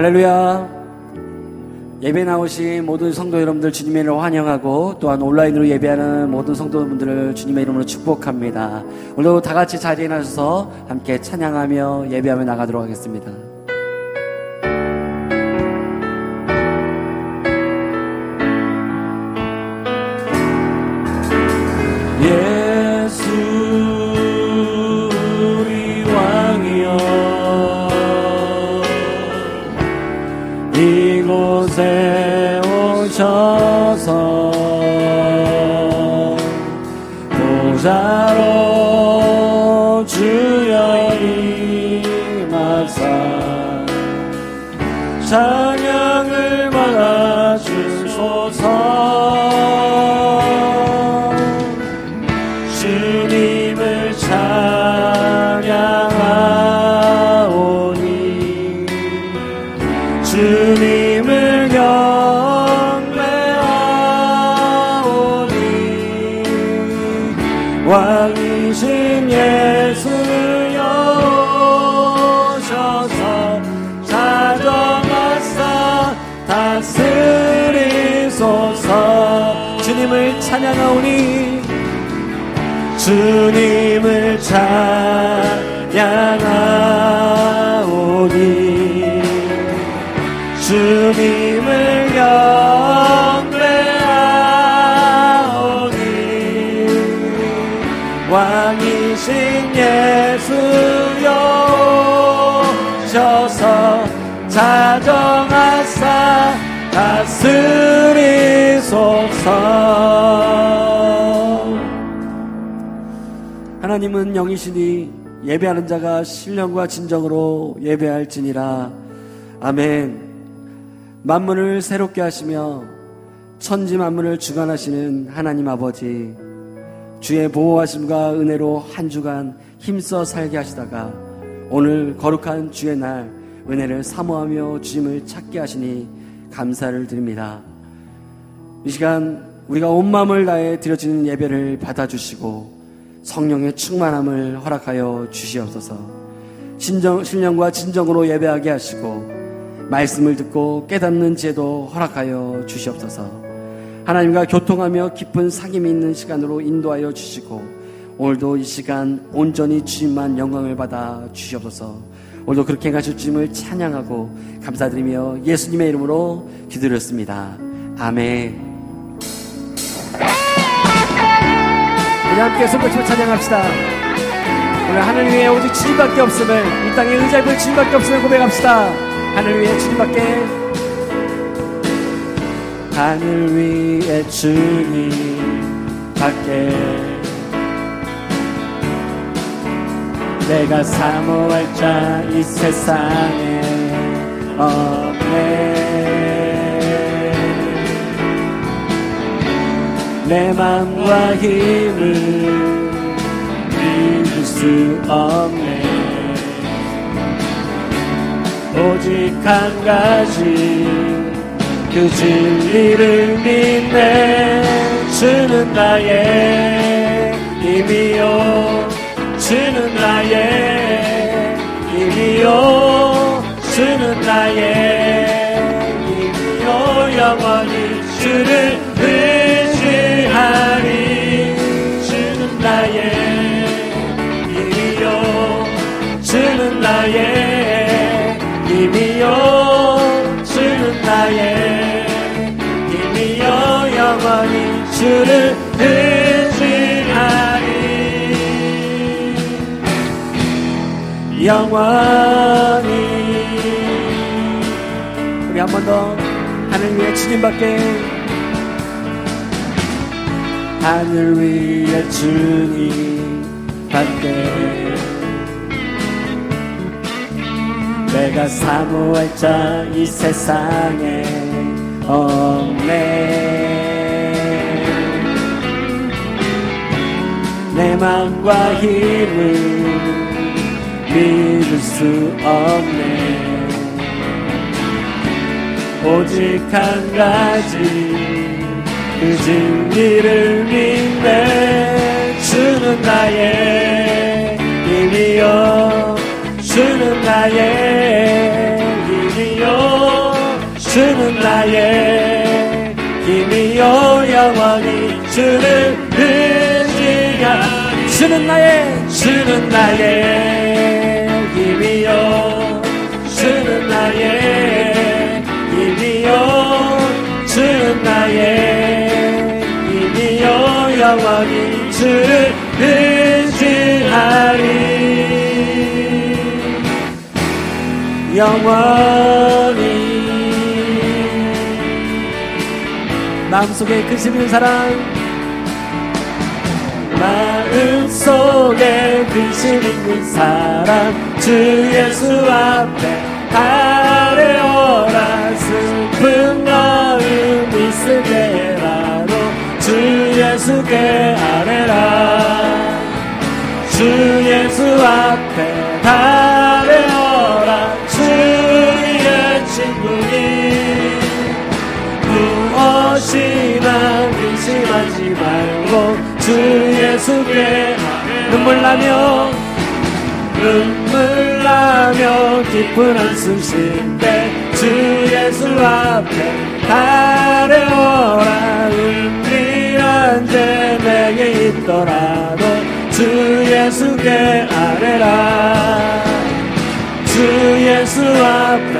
할렐루야. 예배 나오신 모든 성도 여러분들 주님의 이름으로 환영하고, 또한 온라인으로 예배하는 모든 성도분들을 주님의 이름으로 축복합니다. 오늘도 다 같이 자리에 나셔서 함께 찬양하며 예배하며 나가도록 하겠습니다. 예수 우리 왕이여, 이곳에 오셔서 보좌로 주여 임하사 찬양을 받아주소서. 주님을 찬양하오니 주님을 경배하오니 왕이신 예수여 오셔서 자정하사 다스리소서. 주님을 찬양하오니 주님을 찬양하오니 주님을 경배하오니 왕이신 예수여 오셔서 자정하사 다스리소서. 하나님은 영이시니 예배하는 자가 신령과 진정으로 예배할지니라. 아멘. 만물을 새롭게 하시며 천지 만물을 주관하시는 하나님 아버지, 주의 보호하심과 은혜로 한 주간 힘써 살게 하시다가 오늘 거룩한 주의 날 은혜를 사모하며 주님을 찾게 하시니 감사를 드립니다. 이 시간 우리가 온 마음을 다해 드려지는 예배를 받아주시고 성령의 충만함을 허락하여 주시옵소서. 신령과 진정으로 예배하게 하시고 말씀을 듣고 깨닫는 지혜도 허락하여 주시옵소서. 하나님과 교통하며 깊은 사귐이 있는 시간으로 인도하여 주시고 오늘도 이 시간 온전히 주님만 영광을 받아 주시옵소서. 오늘도 그렇게 행하실 주님을 찬양하고 감사드리며 예수님의 이름으로 기도드렸습니다. 아멘. 우리 함께 손꼽치며 찬양합시다. 우리 하늘 위에 오직 주님밖에 없음을, 이 땅에 의지할 주님밖에 없음을 고백합시다. 하늘 위에 주님밖에, 하늘 위에 주님밖에 내가 사모할 자 이 세상에 없네. 내 맘과 힘을 믿을 수 없네. 오직 한 가지 그 진리를 믿네. 주는 나의 힘이요, 주는 나의 힘이요, 주는 나의 힘이요. 영원히 주를 의지하리. 주는 나의 힘이요, 주는 나의 힘이요, 주는 나의 힘이요. 영원히 주를 의지하리. 영원히. 우리 한 번 더. 하늘 위에 주님밖에, 하늘 위에 주님밖에 내가 사모할 자 이 세상에 없네. 내 맘과 힘을 믿을 수 없네. 오직 한 가지 그 진리를 믿네. 주는 나의 힘이요, 주는 나의 힘이요, 나의 힘이요 영원히 주를 의지하리. 주는 나의 힘이요 주는 나의 힘이요 주는 나의 힘이요 영원히 주를 의지하리. 영원히. 마음속에 근심 있는 사람, 마음속에 근심 있는 사람, 주 예수 앞에 아뢰어라. 슬픈 마음 있을 때라도 주 예수께 아뢰라. 주 예수 앞에 아뢰어라. 주의 친구니 무엇이나 근심하지 말고 주 예수께 눈물 나며 깊은 한숨 쉴 때 주 예수 앞에 아뢰어라. 은밀한 죄 내게 있더라도 주 예수께 아뢰라. 주 예수 앞에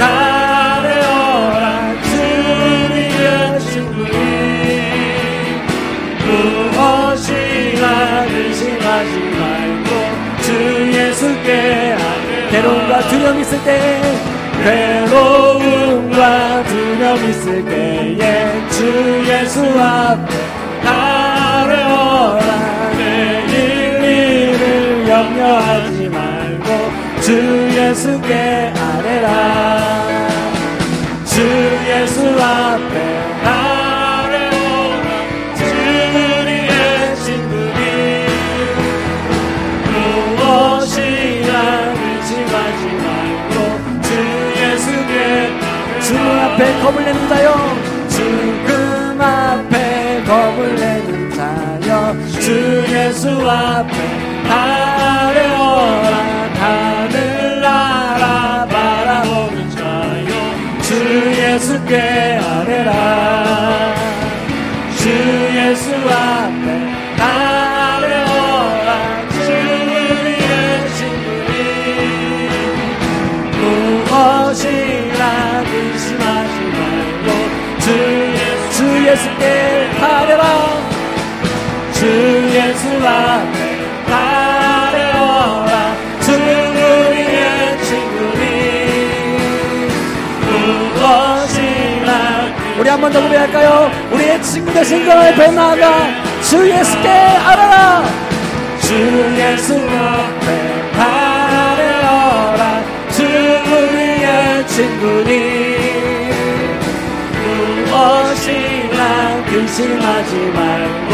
아뢰어라. 주의 친구니 무엇이나 근심하지 말고 주 예수께 아뢰라. 괴로움과 두려움 있을 때, 괴로움과 두려움 있을 때에 주 예수 앞에 아뢰어라. 내일 일을 염려하지 말고 주 예수께 아뢰라. 주 예수 앞에 아뢰어라. 주의 친구니 무엇이나 의심하지 말고 주 예수께. 죽음 앞에 겁을 내는 자여, 죽음 앞에 겁을 내는 자여, 주 예수 앞에 아뢰어라. 하늘나라 바라보는 자여, 주 예수께 아뢰라. 주 예수 앞에 아뢰어라. 주의 친구니 무엇이나 근심하지 말고 주 예수께 아뢰라. 주 예수 앞에 아뢰어라. 주의 친구니 무엇이나. 우리 한 번 더 노래할까요? 우리의 친구 되신 그 앞에 나아가 주 예수께 아뢰라. 주 예수 앞에 아뢰어라. 주의 친구니 무엇이나 근심하지 말고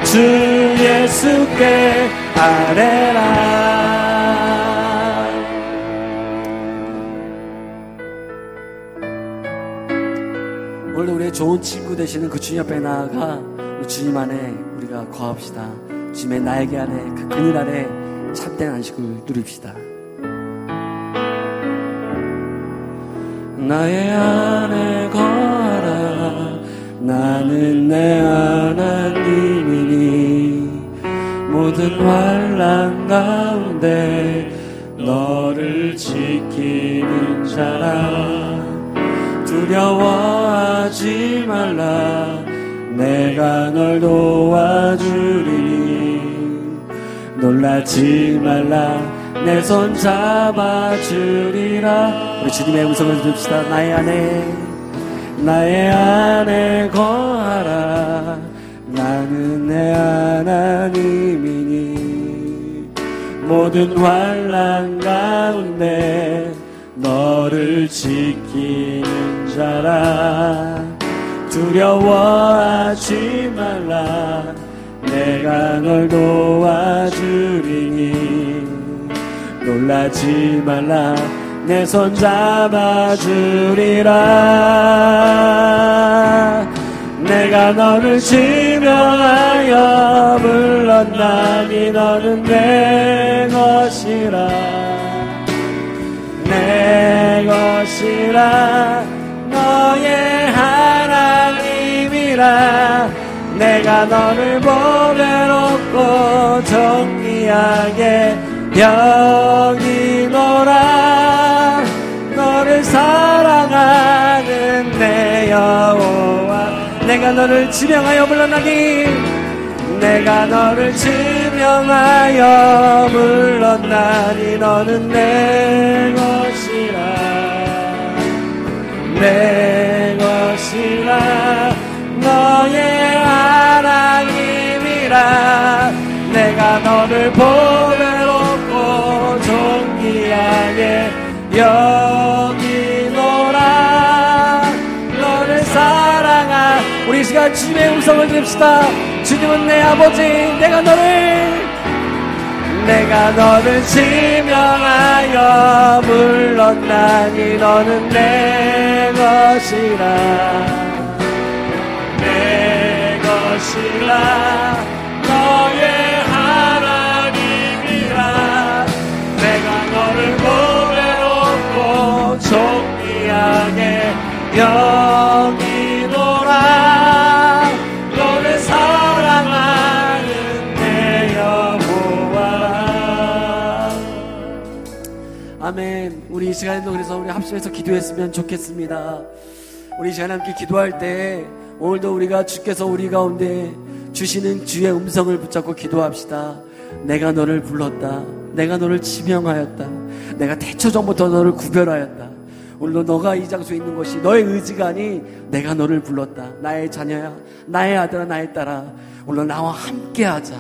주 예수께 아뢰라. 오늘 우리의 좋은 친구 되시는 그 주님 앞에 나아가 주님 안에 우리가 거합시다. 주님의 날개 안에 그 그늘 아래 참된 안식을 누립시다. 나의 안에 거하라. 나는 내 하나님이니 모든 환난 가운데 너를 지키는 자라. 두려워하지 말라. 내가 널 도와주리니 놀라지 말라. 내 손 잡아주리라. 우리 주님의 음성을 들읍시다. 나의 안에 거하라. 나는 내 하나님이니 모든 환난 가운데 너를 지키는 자라. 두려워하지 말라. 내가 널 도와주리니 놀라지 말라. 내 손 잡아주리라. 내가 너를 지명하여 불렀나니 너는 내 것이라. 내 것이라. 너의 하나님이라. 내가 너를 보배롭고 존귀하게 여기노라. 너를 사랑하는 내 여호와. 내가 너를 지명하여 불렀나니, 내가 너를 지명하여 불렀나니, 너는 내 것이라. 내 것이라. 너의 하나님이라. 내가 너를 보배롭고 존귀하게 여기노라. 너를 사랑하. 우리 이 시간 주님의 음성을 들읍시다. 주님은 내 아버지. 내가 너를 지명하여 불렀나니, 너는 내 것이라. 내 것이라. 너의 하나님이라. 내가 너를 보배롭고 존귀하게 여기노라. 너를 사랑하는 내 여호와라. 아멘. 우리 이 시간에도 그래서 우리 합심해서 기도했으면 좋겠습니다. 우리 이 시간에 함께 기도할 때 오늘도 우리가 주께서 우리 가운데 주시는 주의 음성을 붙잡고 기도합시다. 내가 너를 불렀다. 내가 너를 지명하였다. 내가 태초 전부터 너를 구별하였다. 오늘도 너가 이 장소에 있는 것이 너의 의지가 아니 내가 너를 불렀다. 나의 자녀야, 나의 아들아, 나의 딸아, 오늘 나와 함께하자.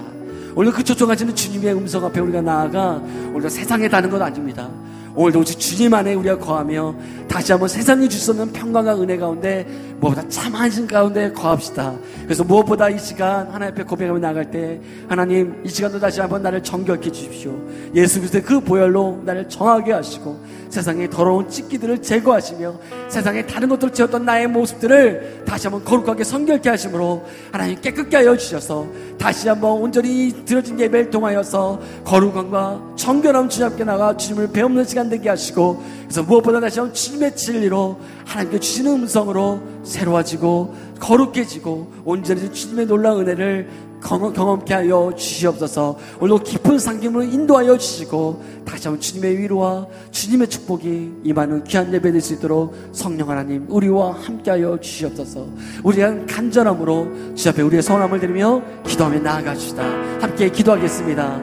오늘 그 초청하시는 주님의 음성 앞에 우리가 나아가 오늘 세상에 다는 건 아닙니다. 오늘도 오직 주님 안에 우리가 거하며 다시 한번 세상이 주시는 평강과 은혜 가운데 무엇보다 참 안심 가운데 거합시다. 그래서 무엇보다 이 시간 하나님 앞에 고백하며 나갈 때, 하나님 이 시간도 다시 한번 나를 정결케 주십시오. 예수 그리스도의 그 보혈로 나를 정하게 하시고 세상의 더러운 찢기들을 제거하시며 세상에 다른 것들을 채웠던 나의 모습들을 다시 한번 거룩하게 성결케 하심으로 하나님 깨끗게 하여 주셔서 다시 한번 온전히 드려진 예배를 통하여서 거룩함과 정결함 주님 앞에 나가 주님을 배우는 시간 되게 하시고, 그래서 무엇보다 다시 한번 주님의 진리로 하나님께 주시는 음성으로 새로워지고 거룩해지고 온전히 주님의 놀라운 은혜를 경험케 하여 주시옵소서. 오늘도 깊은 상김으로 인도하여 주시고 다시 한번 주님의 위로와 주님의 축복이 임하는 귀한 예배 될 수 있도록 성령 하나님 우리와 함께하여 주시옵소서. 우리가 간절함으로 주 앞에 우리의 소원함을 드리며 기도하며 나아가시다. 함께 기도하겠습니다.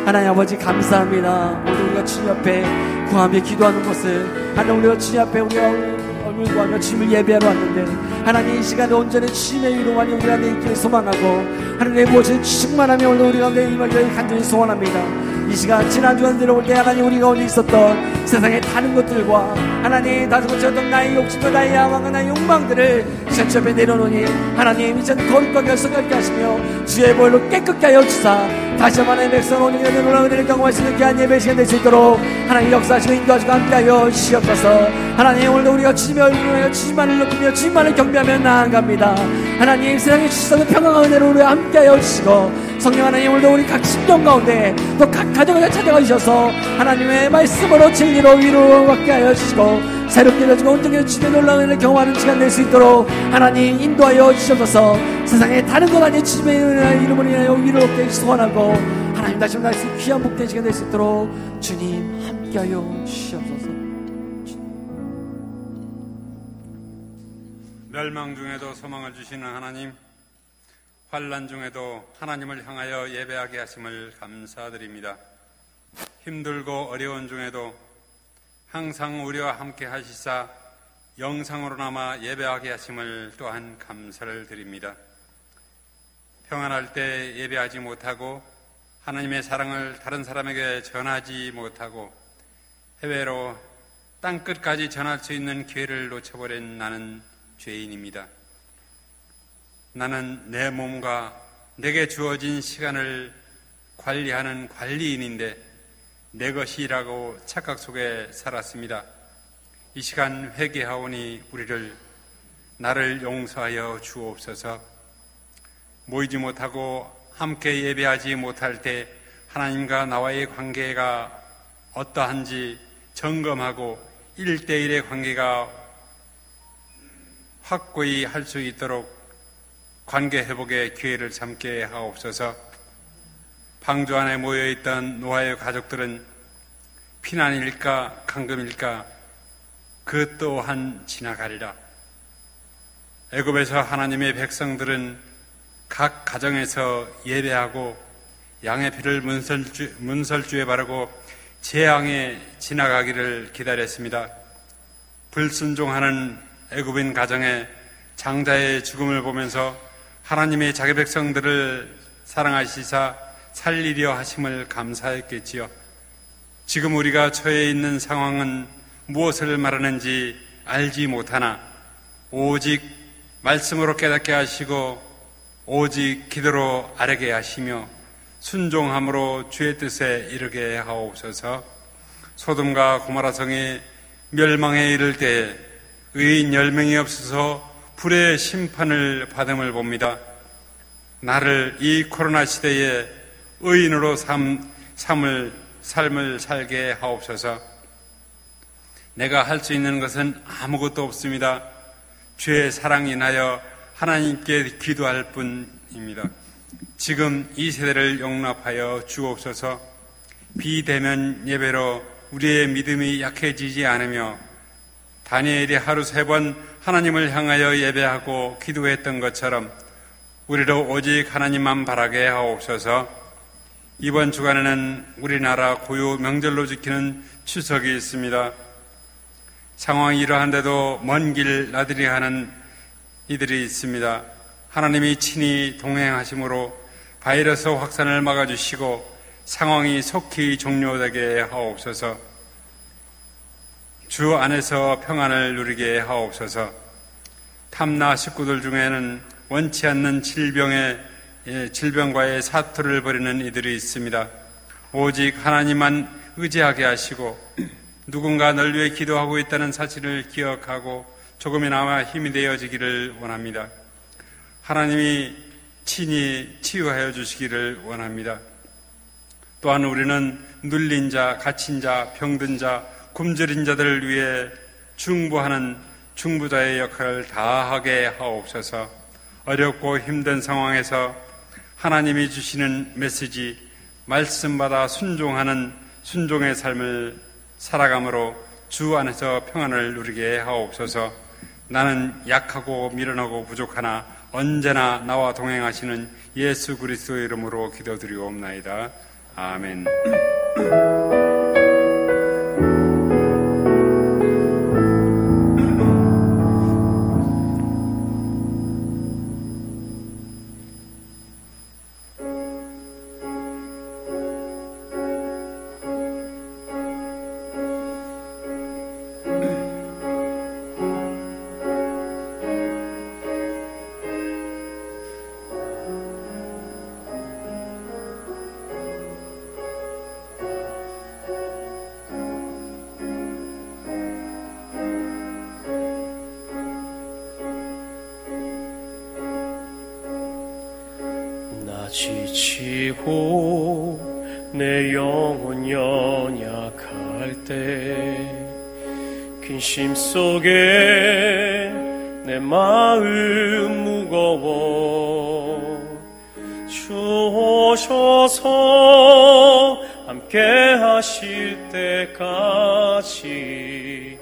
하나님 아버지 감사합니다. 오늘 우리가 주님 앞에 구하며 기도하는 것을, 하나님 우리가 주님 앞에 우리가 얼굴 구하며 주님을 예배하러 왔는데, 하나님 이 시간에 온전히 주님의 위로만이 우리 가운데 있기를 소망하고 하나님의 무엇을 충만하며 오늘 우리 가운데 임하기를 간절히 소원합니다. 이 시간 지난 주간 들어올 때 하나님 우리 가운데 있었던 세상의 다른 것들과 하나님 다른 것이었던 나의 욕심과 나의 야망과 나의 욕망들을 주 앞에 내려놓으니 하나님 이제는 거룩하게 성결케 하시며 주의 보혈로 깨끗게 하여 주사 다시 한번 하나님의 백성 오늘 놀라운 은혜를 경험할 수 있는 귀한 예배 시간 될 수 있도록 하나님 역사하시고 인도하시고 함께하여 주시옵소서. 하나님 오늘도 우리가 주님의 얼굴을 주님만을 높이며 주님만을 경배하며 나아갑니다. 하나님 세상에 주시는 평강과 은혜로 우리와 함께하여 주시고, 성령 하나님 오늘도 우리 각 심령 가운데 또 각 가정을 찾아가 주셔서 하나님의 말씀으로 진리로 위로로 받게 하여 주시고 새롭게 되어지고 온전히 주님의 놀라운 은혜를 경험하는 시간 될 수 있도록 하나님 인도하여 주셔서 세상에 다른 것 아닌 주님의 이름으로 인하여 위로를 얻게 소원하고 하나님 다시 한번 날씨 귀한 복된 시간 될 수 있도록 주님 함께하여 주시옵소서. 멸망 중에도 소망을 주시는 하나님, 환난 중에도 하나님을 향하여 예배하게 하심을 감사드립니다. 힘들고 어려운 중에도 항상 우리와 함께 하시사 영상으로나마 예배하게 하심을 또한 감사를 드립니다. 평안할 때 예배하지 못하고 하나님의 사랑을 다른 사람에게 전하지 못하고 해외로 땅끝까지 전할 수 있는 기회를 놓쳐버린 나는 죄인입니다. 나는 내 몸과 내게 주어진 시간을 관리하는 관리인인데 내 것이라고 착각 속에 살았습니다. 이 시간 회개하오니 나를 용서하여 주옵소서. 모이지 못하고 함께 예배하지 못할 때 하나님과 나와의 관계가 어떠한지 점검하고 1대1의 관계가 확고히 할 수 있도록 관계 회복의 기회를 삼게 하옵소서. 방주 안에 모여있던 노아의 가족들은 피난일까 감금일까 그 또한 지나가리라. 애굽에서 하나님의 백성들은 각 가정에서 예배하고 양의 피를 문설주에 바르고 재앙에 지나가기를 기다렸습니다. 불순종하는 애굽인 가정의 장자의 죽음을 보면서 하나님의 자기 백성들을 사랑하시사 살리려 하심을 감사했겠지요. 지금 우리가 처해 있는 상황은 무엇을 말하는지 알지 못하나 오직 말씀으로 깨닫게 하시고 오직 기도로 아뢰게 하시며 순종함으로 주의 뜻에 이르게 하옵소서. 소돔과 고모라 성이 멸망에 이를 때에 의인 10명이 없어서 불의 심판을 받음을 봅니다. 나를 이 코로나 시대에 의인으로 삶을 살게 하옵소서. 내가 할 수 있는 것은 아무것도 없습니다. 주의 사랑 인하여 하나님께 기도할 뿐입니다. 지금 이 세대를 용납하여 주옵소서. 비대면 예배로 우리의 믿음이 약해지지 않으며 다니엘이 하루 3번 하나님을 향하여 예배하고 기도했던 것처럼 우리로 오직 하나님만 바라게 하옵소서. 이번 주간에는 우리나라 고유 명절로 지키는 추석이 있습니다. 상황이 이러한데도 먼 길 나들이 하는 이들이 있습니다. 하나님이 친히 동행하심으로 바이러스 확산을 막아주시고 상황이 속히 종료되게 하옵소서. 주 안에서 평안을 누리게 하옵소서. 탐나 식구들 중에는 원치 않는 질병과의 사투를 벌이는 이들이 있습니다. 오직 하나님만 의지하게 하시고 누군가 널 위해 기도하고 있다는 사실을 기억하고 조금이나마 힘이 되어지기를 원합니다. 하나님이 친히 치유하여 주시기를 원합니다. 또한 우리는 눌린 자, 갇힌 자, 병든 자, 굶주린 자들을 위해 중보하는 중보자의 역할을 다하게 하옵소서. 어렵고 힘든 상황에서 하나님이 주시는 메시지, 말씀받아 순종하는 순종의 삶을 살아감으로 주 안에서 평안을 누리게 하옵소서. 나는 약하고 미련하고 부족하나 언제나 나와 동행하시는 예수 그리스도의 이름으로 기도드리옵나이다. 아멘. 지치고 내 영혼 연약할 때 근심 속에 내 마음 무거워 주 오셔서 함께 하실 때까지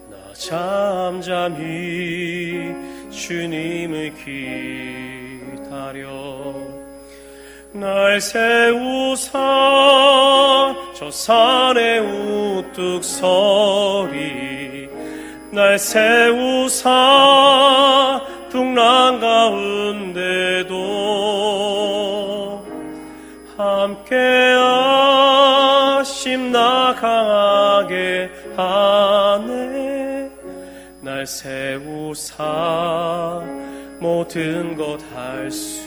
나 잠잠히 주님을 기다려 날 세우사 저 산에 우뚝 서리 날 세우사 풍랑 가운데도 함께 하심 나 강하게 하네 날 세우사 모든 것 할 수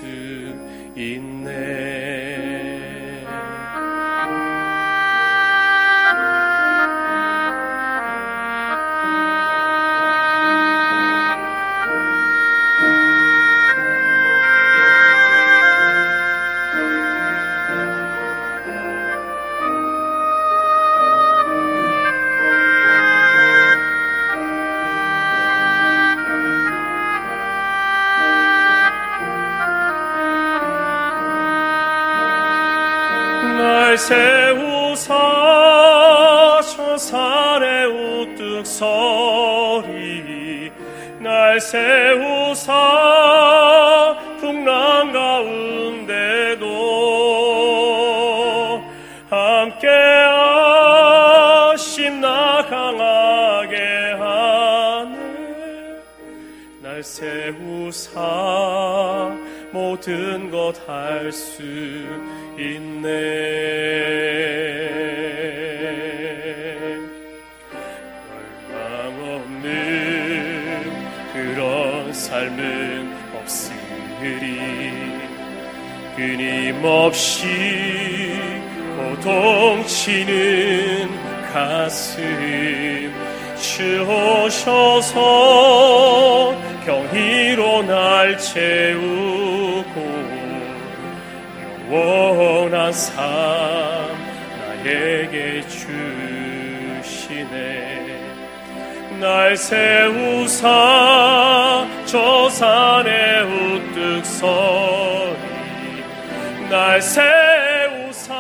있네. 세우사 저 산에 우뚝 서리 날 세우사 풍랑 가운데도 함께하심 나 강하게 하네 날 세우사 모든 것 할 수 있네 열망 없는 그런 삶은 없으리 끊임없이 고통치는 가슴 주오셔서 경의로 날 채우고 영원한 삶 나에게 주시네 날 세우사 저 산에 우뚝 서리 날 세우사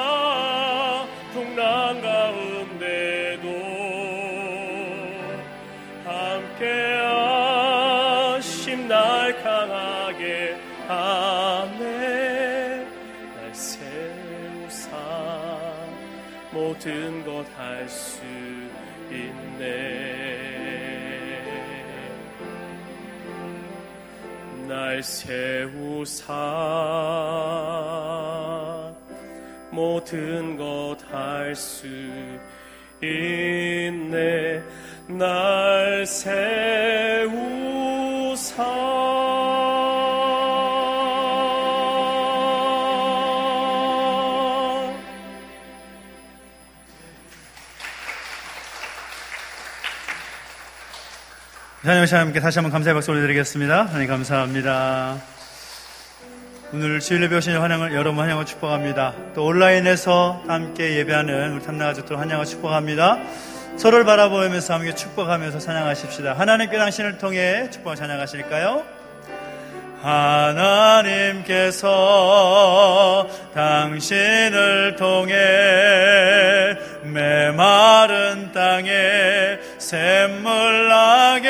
풍랑 가운데도 함께하심 날 강하게 하네 날 세우사 모든 것 할 수 있네 날 세우사 모든 것 할 수 있네 날 세우사 하나님 하나님께 다시 한번 감사의 박수 올려드리겠습니다. 하나님 감사합니다. 오늘 주일에 배우신 환영을 여러분 환영을 축복합니다. 또 온라인에서 함께 예배하는 우리 탐나가족들 환영을 축복합니다. 서로를 바라보면서 함께 축복하면서 찬양하십시다. 하나님께 당신을 통해 축복을 찬양하실까요? 하나님께서 당신을 통해 메마른 땅에 샘물 나게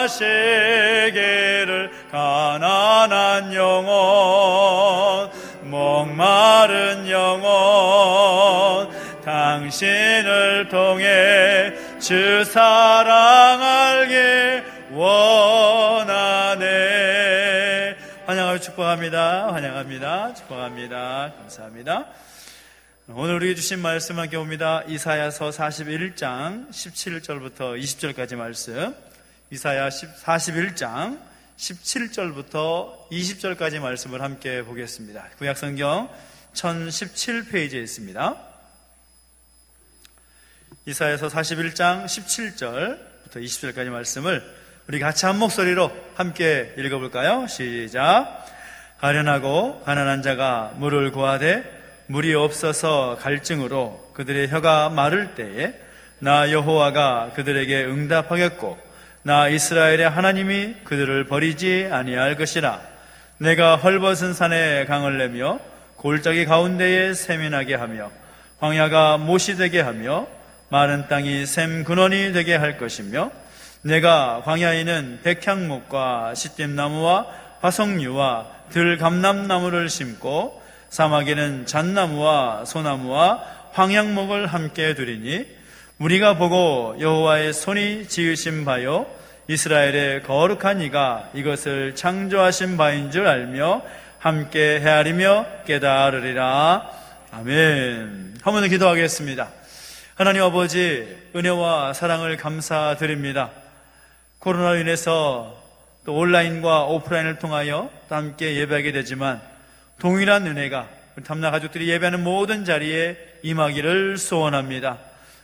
하시기를 가난한 영혼 목마른 영혼 당신을 통해 주 사랑 알기 원하네. 환영하고 축복합니다. 환영합니다. 축복합니다. 감사합니다. 오늘 우리에게 주신 말씀 함께 봅니다. 이사야서 41장 17절부터 20절까지 말씀. 이사야 41장 17절부터 20절까지 말씀을 함께 보겠습니다. 구약성경 1017페이지에 있습니다. 이사야서 41장 17절부터 20절까지 말씀을 우리 같이 한 목소리로 함께 읽어볼까요? 시작. 가련하고 가난한 자가 물을 구하되 물이 없어서 갈증으로 그들의 혀가 마를 때에 나 여호와가 그들에게 응답하겠고 나 이스라엘의 하나님이 그들을 버리지 아니할 것이라. 내가 헐벗은 산에 강을 내며 골짜기 가운데에 샘이 나게 하며 광야가 못이 되게 하며 마른 땅이 샘 근원이 되게 할 것이며 내가 광야에는 백향목과 시띠나무와 화석류와 들감람나무를 심고 사막에는 잣나무와 소나무와 황양목을 함께 두리니 우리가 보고 여호와의 손이 지으신 바요 이스라엘의 거룩한 이가 이것을 창조하신 바인 줄 알며 함께 헤아리며 깨달으리라. 아멘. 한 번 더 기도하겠습니다. 하나님 아버지, 은혜와 사랑을 감사드립니다. 코로나로 인해서 또 온라인과 오프라인을 통하여 또 함께 예배하게 되지만 동일한 은혜가 우리 탐나 가족들이 예배하는 모든 자리에 임하기를 소원합니다.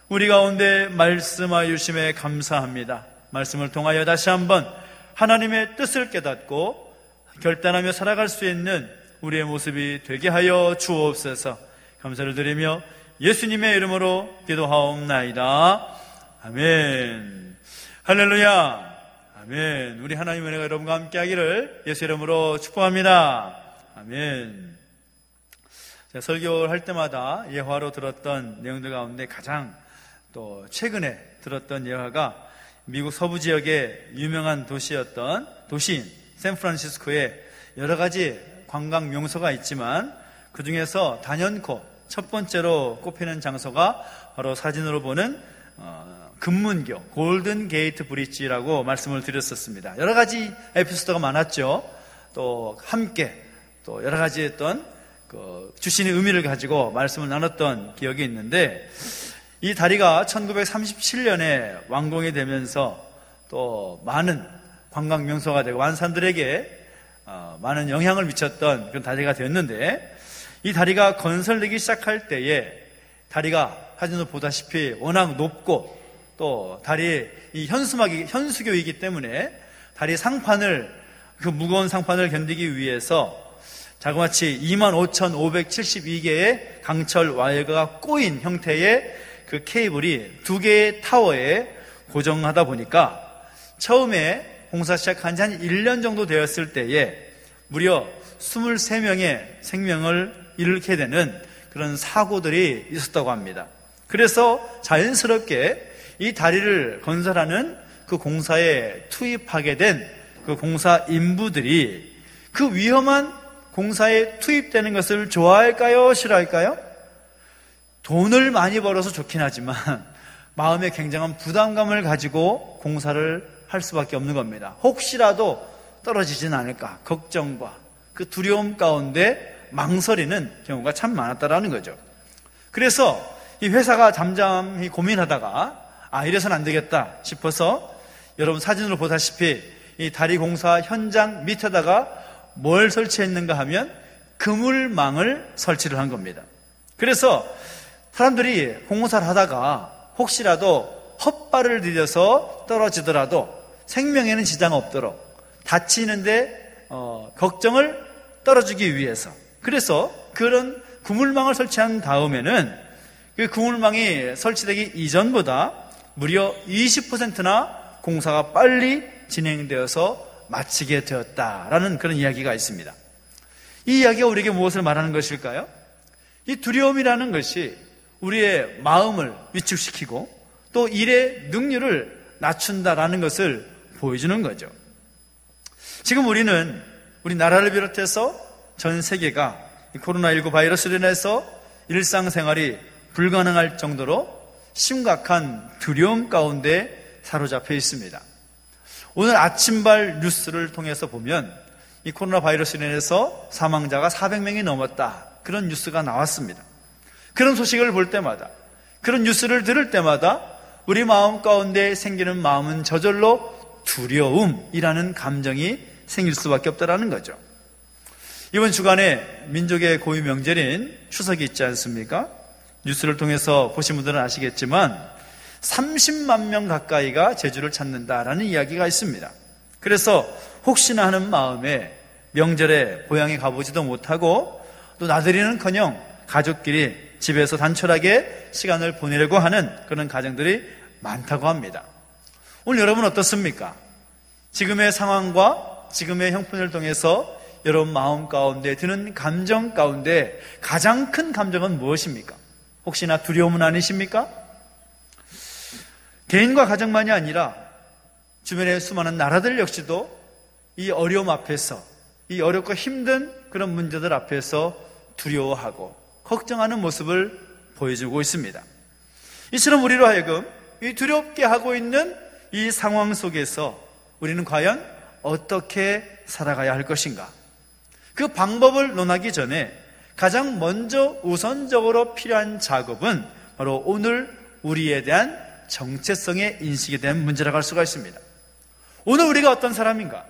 우리 가운데 말씀하여 주심에 감사합니다. 말씀을 통하여 다시 한번 하나님의 뜻을 깨닫고 결단하며 살아갈 수 있는 우리의 모습이 되게 하여 주옵소서. 감사를 드리며 예수님의 이름으로 기도하옵나이다. 아멘. 할렐루야. 아멘. 우리 하나님의 은혜가 여러분과 함께 하기를 예수 이름으로 축복합니다. 아멘. 설교를 할 때마다 예화로 들었던 내용들 가운데 가장 또 최근에 들었던 예화가 미국 서부 지역의 유명한 도시인 샌프란시스코에 여러 가지 관광 명소가 있지만 그 중에서 단연코 첫 번째로 꼽히는 장소가 바로 사진으로 보는 금문교 골든 게이트 브릿지라고 말씀을 드렸었습니다. 여러 가지 에피소드가 많았죠. 또 함께 또 여러 가지 했던 주신의 의미를 가지고 말씀을 나눴던 기억이 있는데, 이 다리가 1937년에 완공이 되면서 또 많은 관광 명소가 되고 완산들에게 많은 영향을 미쳤던 그런 다리가 되었는데, 이 다리가 건설되기 시작할 때에 다리가 사진으로 보다시피 워낙 높고 또 다리의 이 현수교이기 때문에 다리 상판을, 그 무거운 상판을 견디기 위해서 자그마치 25,572개의 강철 와이어가 꼬인 형태의 그 케이블이 2개의 타워에 고정하다 보니까 처음에 공사 시작한 지 한 1년 정도 되었을 때에 무려 23명의 생명을 잃게 되는 그런 사고들이 있었다고 합니다. 그래서 자연스럽게 이 다리를 건설하는 그 공사에 투입하게 된 그 공사 인부들이 그 위험한 공사에 투입되는 것을 좋아할까요? 싫어할까요? 돈을 많이 벌어서 좋긴 하지만 마음에 굉장한 부담감을 가지고 공사를 할 수밖에 없는 겁니다. 혹시라도 떨어지진 않을까 걱정과 그 두려움 가운데 망설이는 경우가 참 많았다라는 거죠. 그래서 이 회사가 잠잠히 고민하다가 이래서는 안 되겠다 싶어서 여러분 사진으로 보다시피 이 다리 공사 현장 밑에다가 뭘 설치했는가 하면 그물망을 설치를 한 겁니다. 그래서 사람들이 공사를 하다가 혹시라도 헛발을 디뎌서 떨어지더라도 생명에는 지장 없도록 다치는데 걱정을 떨어주기 위해서, 그래서 그런 그물망을 설치한 다음에는 그 그물망이 설치되기 이전보다 무려 20%나 공사가 빨리 진행되어서 마치게 되었다라는 그런 이야기가 있습니다. 이 이야기가 우리에게 무엇을 말하는 것일까요? 이 두려움이라는 것이 우리의 마음을 위축시키고 또 일의 능률을 낮춘다라는 것을 보여주는 거죠. 지금 우리 나라를 비롯해서 전 세계가 코로나19 바이러스로 인해서 일상생활이 불가능할 정도로 심각한 두려움 가운데 사로잡혀 있습니다. 오늘 아침발 뉴스를 통해서 보면 이 코로나 바이러스로 인해서 사망자가 400명이 넘었다, 그런 뉴스가 나왔습니다. 그런 소식을 볼 때마다, 그런 뉴스를 들을 때마다 우리 마음 가운데 생기는 마음은 저절로 두려움이라는 감정이 생길 수밖에 없다라는 거죠. 이번 주간에 민족의 고유 명절인 추석이 있지 않습니까? 뉴스를 통해서 보신 분들은 아시겠지만 30만 명 가까이가 제주를 찾는다라는 이야기가 있습니다. 그래서 혹시나 하는 마음에 명절에 고향에 가보지도 못하고 또 나들이는커녕 가족끼리 집에서 단촐하게 시간을 보내려고 하는 그런 가정들이 많다고 합니다. 오늘 여러분 어떻습니까? 지금의 상황과 지금의 형편을 통해서 여러분 마음 가운데 드는 감정 가운데 가장 큰 감정은 무엇입니까? 혹시나 두려움은 아니십니까? 개인과 가정만이 아니라 주변의 수많은 나라들 역시도 이 어려움 앞에서, 이 어렵고 힘든 그런 문제들 앞에서 두려워하고 걱정하는 모습을 보여주고 있습니다. 이처럼 우리로 하여금 이 두렵게 하고 있는 이 상황 속에서 우리는 과연 어떻게 살아가야 할 것인가? 그 방법을 논하기 전에 가장 먼저 우선적으로 필요한 작업은 바로 오늘 우리에 대한 정체성의 인식에 대한 문제라고 할 수가 있습니다. 오늘 우리가 어떤 사람인가?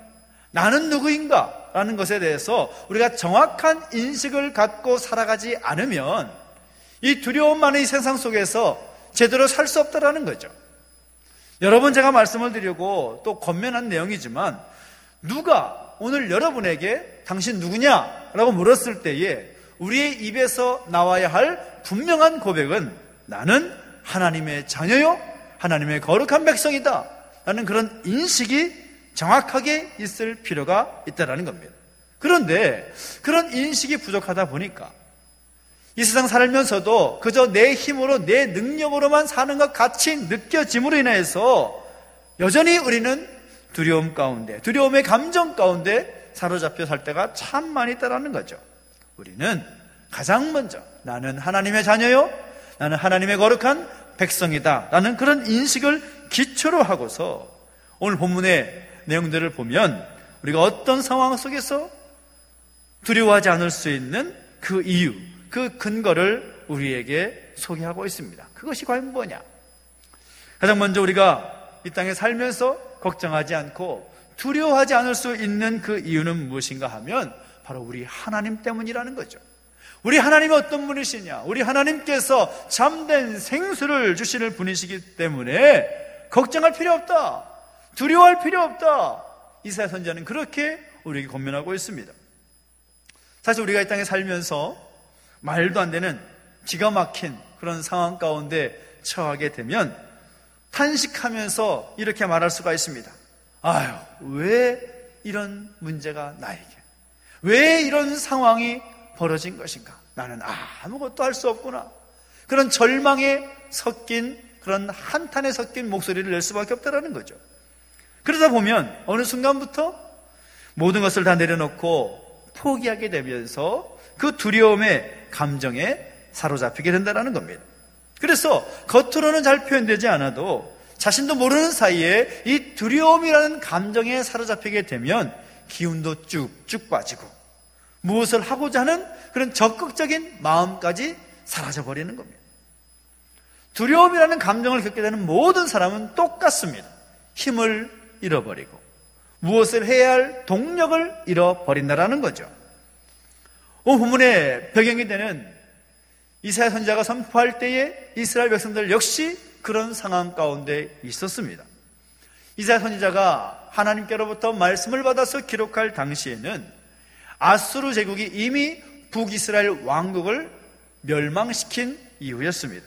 나는 누구인가? 라는 것에 대해서 우리가 정확한 인식을 갖고 살아가지 않으면 이 두려움 많은 이 세상 속에서 제대로 살 수 없다라는 거죠. 여러 번 제가 말씀을 드리고 또 권면한 내용이지만 누가 오늘 여러분에게 당신 누구냐? 라고 물었을 때에 우리의 입에서 나와야 할 분명한 고백은 나는 하나님의 자녀요, 하나님의 거룩한 백성이다 라는 그런 인식이 정확하게 있을 필요가 있다는 겁니다. 그런데 그런 인식이 부족하다 보니까 이 세상 살면서도 그저 내 힘으로 내 능력으로만 사는 것 같이 느껴짐으로 인해서 여전히 우리는 두려움 가운데, 두려움의 감정 가운데 사로잡혀 살 때가 참 많이 있다는 거죠. 우리는 가장 먼저 나는 하나님의 자녀요, 나는 하나님의 거룩한 백성이다 라는 그런 인식을 기초로 하고서 오늘 본문의 내용들을 보면 우리가 어떤 상황 속에서 두려워하지 않을 수 있는 그 이유, 그 근거를 우리에게 소개하고 있습니다. 그것이 과연 뭐냐? 가장 먼저 우리가 이 땅에 살면서 걱정하지 않고 두려워하지 않을 수 있는 그 이유는 무엇인가 하면 바로 우리 하나님 때문이라는 거죠. 우리 하나님이 어떤 분이시냐? 우리 하나님께서 참된 생수를 주시는 분이시기 때문에 걱정할 필요 없다, 두려워할 필요 없다. 이사야 선지자는 그렇게 우리에게 권면하고 있습니다. 사실 우리가 이 땅에 살면서 말도 안 되는 기가 막힌 그런 상황 가운데 처하게 되면 탄식하면서 이렇게 말할 수가 있습니다. 아유, 왜 이런 문제가 나에게, 왜 이런 상황이 벌어진 것인가? 나는 아무것도 할 수 없구나. 그런 절망에 섞인, 그런 한탄에 섞인 목소리를 낼 수밖에 없다는 거죠. 그러다 보면 어느 순간부터 모든 것을 다 내려놓고 포기하게 되면서 그 두려움의 감정에 사로잡히게 된다는 겁니다. 그래서 겉으로는 잘 표현되지 않아도 자신도 모르는 사이에 이 두려움이라는 감정에 사로잡히게 되면 기운도 쭉쭉 빠지고 무엇을 하고자 하는 그런 적극적인 마음까지 사라져버리는 겁니다. 두려움이라는 감정을 겪게 되는 모든 사람은 똑같습니다. 힘을 잃어버리고 무엇을 해야 할 동력을 잃어버린다는 거죠. 오늘 본문의 배경이 되는 이사야 선지자가 선포할 때에 이스라엘 백성들 역시 그런 상황 가운데 있었습니다. 이사야 선지자가 하나님께로부터 말씀을 받아서 기록할 당시에는 아수르 제국이 이미 북이스라엘 왕국을 멸망시킨 이후였습니다.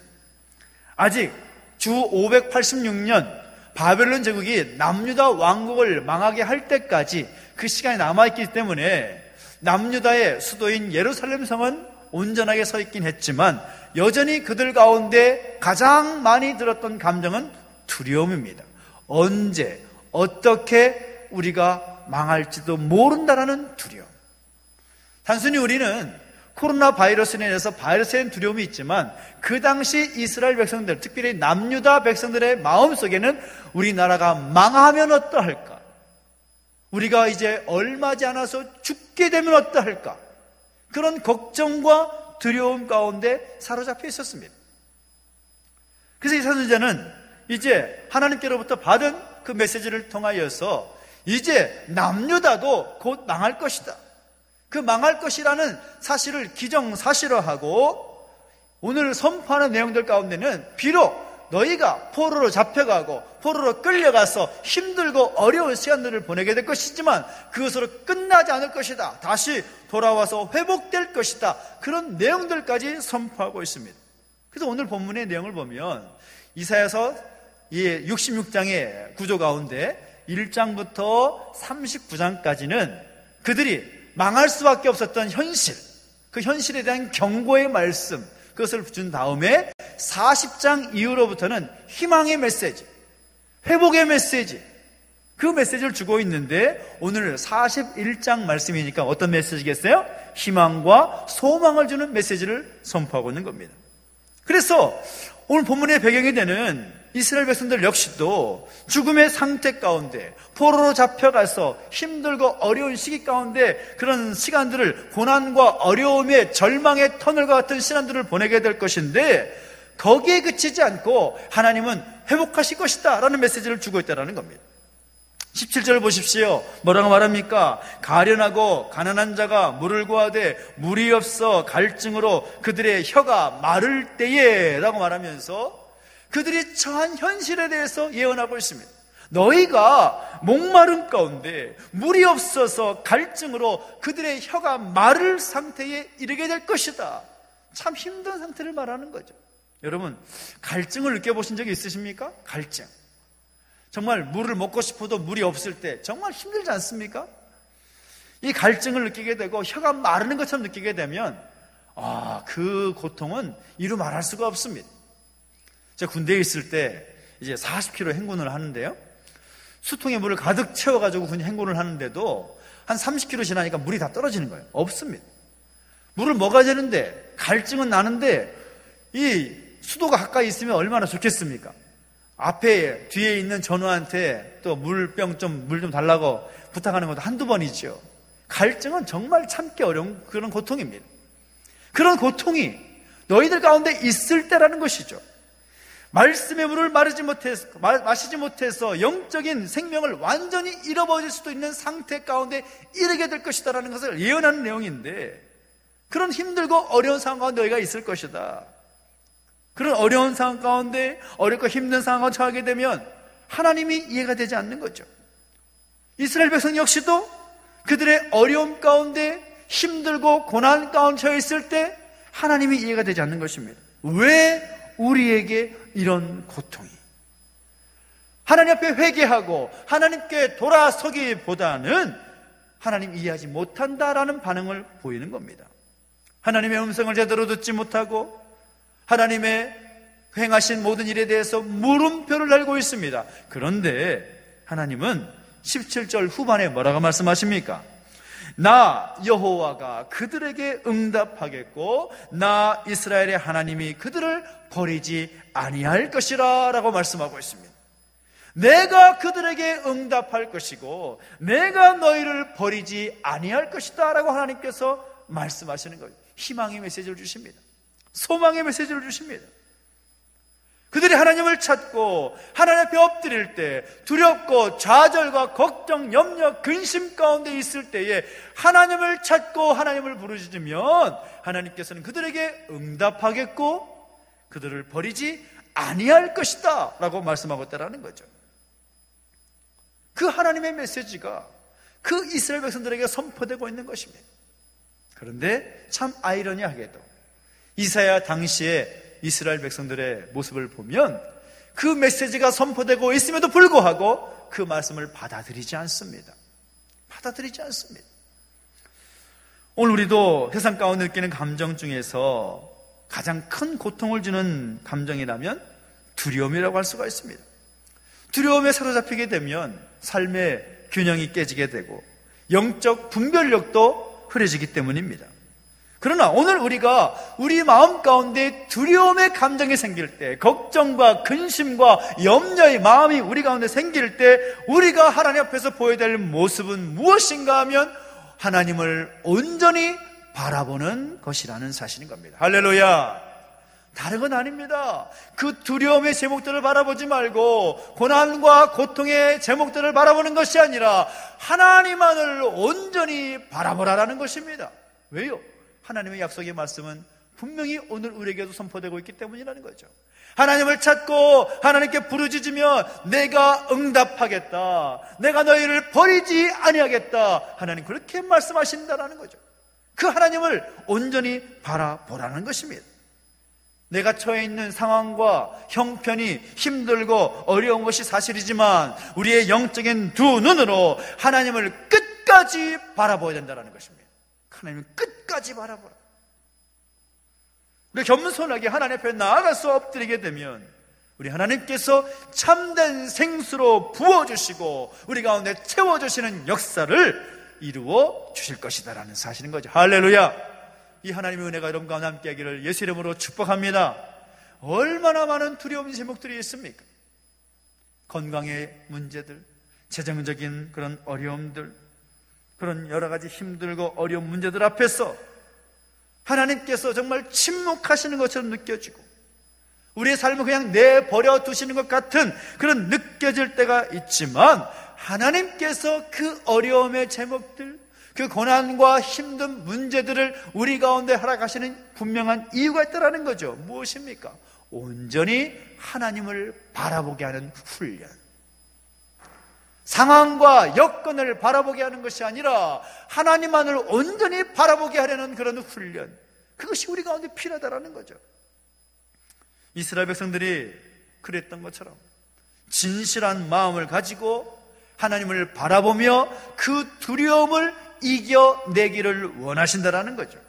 아직 주 586년 바벨론 제국이 남유다 왕국을 망하게 할 때까지 그 시간이 남아있기 때문에 남유다의 수도인 예루살렘 성은 온전하게 서 있긴 했지만 여전히 그들 가운데 가장 많이 들었던 감정은 두려움입니다. 언제 어떻게 우리가 망할지도 모른다라는 두려움. 단순히 우리는 코로나 바이러스에 인해서 바이러스에 대한 두려움이 있지만 그 당시 이스라엘 백성들, 특별히 남유다 백성들의 마음속에는 우리나라가 망하면 어떠할까? 우리가 이제 얼마지 않아서 죽게 되면 어떠할까? 그런 걱정과 두려움 가운데 사로잡혀 있었습니다. 그래서 이 선지자는 이제 하나님께로부터 받은 그 메시지를 통하여서 이제 남유다도 곧 망할 것이다, 그 망할 것이라는 사실을 기정사실화하고 오늘 선포하는 내용들 가운데는 비록 너희가 포로로 잡혀가고 포로로 끌려가서 힘들고 어려운 시간들을 보내게 될 것이지만 그것으로 끝나지 않을 것이다, 다시 돌아와서 회복될 것이다, 그런 내용들까지 선포하고 있습니다. 그래서 오늘 본문의 내용을 보면 이사야서 66장의 구조 가운데 1장부터 39장까지는 그들이 망할 수밖에 없었던 현실, 그 현실에 대한 경고의 말씀, 그것을 준 다음에 40장 이후로부터는 희망의 메시지, 회복의 메시지, 그 메시지를 주고 있는데 오늘 41장 말씀이니까 어떤 메시지겠어요? 희망과 소망을 주는 메시지를 선포하고 있는 겁니다. 그래서 오늘 본문의 배경이 되는 이스라엘 백성들 역시도 죽음의 상태 가운데 포로로 잡혀가서 힘들고 어려운 시기 가운데 그런 시간들을, 고난과 어려움의 절망의 터널과 같은 시간들을 보내게 될 것인데 거기에 그치지 않고 하나님은 회복하실 것이다 라는 메시지를 주고 있다는 겁니다. 17절 보십시오. 뭐라고 말합니까? 가련하고 가난한 자가 물을 구하되 물이 없어 갈증으로 그들의 혀가 마를 때에 라고 말하면서 그들이 처한 현실에 대해서 예언하고 있습니다. 너희가 목마름 가운데 물이 없어서 갈증으로 그들의 혀가 마를 상태에 이르게 될 것이다. 참 힘든 상태를 말하는 거죠. 여러분, 갈증을 느껴보신 적이 있으십니까? 갈증. 정말 물을 먹고 싶어도 물이 없을 때 정말 힘들지 않습니까? 이 갈증을 느끼게 되고 혀가 마르는 것처럼 느끼게 되면 그 고통은 이루 말할 수가 없습니다. 제가 군대에 있을 때 이제 40km 행군을 하는데요, 수통에 물을 가득 채워가지고 행군을 하는데도 한 30km 지나니까 물이 다 떨어지는 거예요. 없습니다. 물을 먹어야 되는데, 갈증은 나는데 이 수도가 가까이 있으면 얼마나 좋겠습니까? 앞에 뒤에 있는 전우한테 또 물 좀 달라고 부탁하는 것도 한두 번이죠. 갈증은 정말 참기 어려운 그런 고통입니다. 그런 고통이 너희들 가운데 있을 때라는 것이죠. 말씀의 물을 마시지 못해서 영적인 생명을 완전히 잃어버릴 수도 있는 상태 가운데 이르게 될 것이다라는 것을 예언하는 내용인데, 그런 힘들고 어려운 상황 가운데 너희가 있을 것이다. 그런 어려운 상황 가운데, 어렵고 힘든 상황을 처하게 되면 하나님이 이해가 되지 않는 거죠. 이스라엘 백성 역시도 그들의 어려움 가운데, 힘들고 고난 가운데 처해 있을 때 하나님이 이해가 되지 않는 것입니다. 왜 우리에게 이런 고통이? 하나님 앞에 회개하고 하나님께 돌아서기보다는 하나님 이해하지 못한다라는 반응을 보이는 겁니다. 하나님의 음성을 제대로 듣지 못하고 하나님의 행하신 모든 일에 대해서 물음표를 달고 있습니다. 그런데 하나님은 17절 후반에 뭐라고 말씀하십니까? 나 여호와가 그들에게 응답하겠고 나 이스라엘의 하나님이 그들을 버리지 아니할 것이라 라고 말씀하고 있습니다. 내가 그들에게 응답할 것이고 내가 너희를 버리지 아니할 것이다 라고 하나님께서 말씀하시는 거예요. 희망의 메시지를 주십니다. 소망의 메시지를 주십니다. 그들이 하나님을 찾고 하나님 앞에 엎드릴 때 두렵고 좌절과 걱정, 염려, 근심 가운데 있을 때에 하나님을 찾고 하나님을 부르짖으면 하나님께서는 그들에게 응답하겠고 그들을 버리지 아니할 것이다 라고 말씀하고 있다는 거죠. 그 하나님의 메시지가 그 이스라엘 백성들에게 선포되고 있는 것입니다. 그런데 참 아이러니하게도 이사야 당시에 이스라엘 백성들의 모습을 보면 그 메시지가 선포되고 있음에도 불구하고 그 말씀을 받아들이지 않습니다. 받아들이지 않습니다. 오늘 우리도 세상 가운데 느끼는 감정 중에서 가장 큰 고통을 주는 감정이라면 두려움이라고 할 수가 있습니다. 두려움에 사로잡히게 되면 삶의 균형이 깨지게 되고 영적 분별력도 흐려지기 때문입니다. 그러나 오늘 우리가 우리 마음 가운데 두려움의 감정이 생길 때, 걱정과 근심과 염려의 마음이 우리 가운데 생길 때 우리가 하나님 앞에서 보여야 될 모습은 무엇인가 하면 하나님을 온전히 바라보는 것이라는 사실인 겁니다. 할렐루야! 다른 건 아닙니다. 그 두려움의 제목들을 바라보지 말고 고난과 고통의 제목들을 바라보는 것이 아니라 하나님만을 온전히 바라보라라는 것입니다. 왜요? 하나님의 약속의 말씀은 분명히 오늘 우리에게도 선포되고 있기 때문이라는 거죠. 하나님을 찾고 하나님께 부르짖으면 내가 응답하겠다, 내가 너희를 버리지 아니하겠다, 하나님 그렇게 말씀하신다라는 거죠. 그 하나님을 온전히 바라보라는 것입니다. 내가 처해 있는 상황과 형편이 힘들고 어려운 것이 사실이지만 우리의 영적인 두 눈으로 하나님을 끝까지 바라봐야 된다는 것입니다. 하나님을 끝까지 바라보라. 우리 겸손하게 하나님 앞에 나아가서 엎드리게 되면 우리 하나님께서 참된 생수로 부어주시고 우리 가운데 채워주시는 역사를 이루어 주실 것이다라는 사실인 거죠. 할렐루야! 이 하나님의 은혜가 여러분 가운데 함께하기를 예수 이름으로 축복합니다. 얼마나 많은 두려움 제목들이 있습니까? 건강의 문제들, 재정적인 그런 어려움들, 그런 여러 가지 힘들고 어려운 문제들 앞에서 하나님께서 정말 침묵하시는 것처럼 느껴지고 우리의 삶을 그냥 내버려 두시는 것 같은 그런 느껴질 때가 있지만 하나님께서 그 어려움의 제목들, 그 고난과 힘든 문제들을 우리 가운데 허락하시는 분명한 이유가 있다는 거죠. 무엇입니까? 온전히 하나님을 바라보게 하는 훈련. 상황과 여건을 바라보게 하는 것이 아니라 하나님만을 온전히 바라보게 하려는 그런 훈련, 그것이 우리 가운데 필요하다는 거죠. 이스라엘 백성들이 그랬던 것처럼 진실한 마음을 가지고 하나님을 바라보며 그 두려움을 이겨내기를 원하신다는 거죠.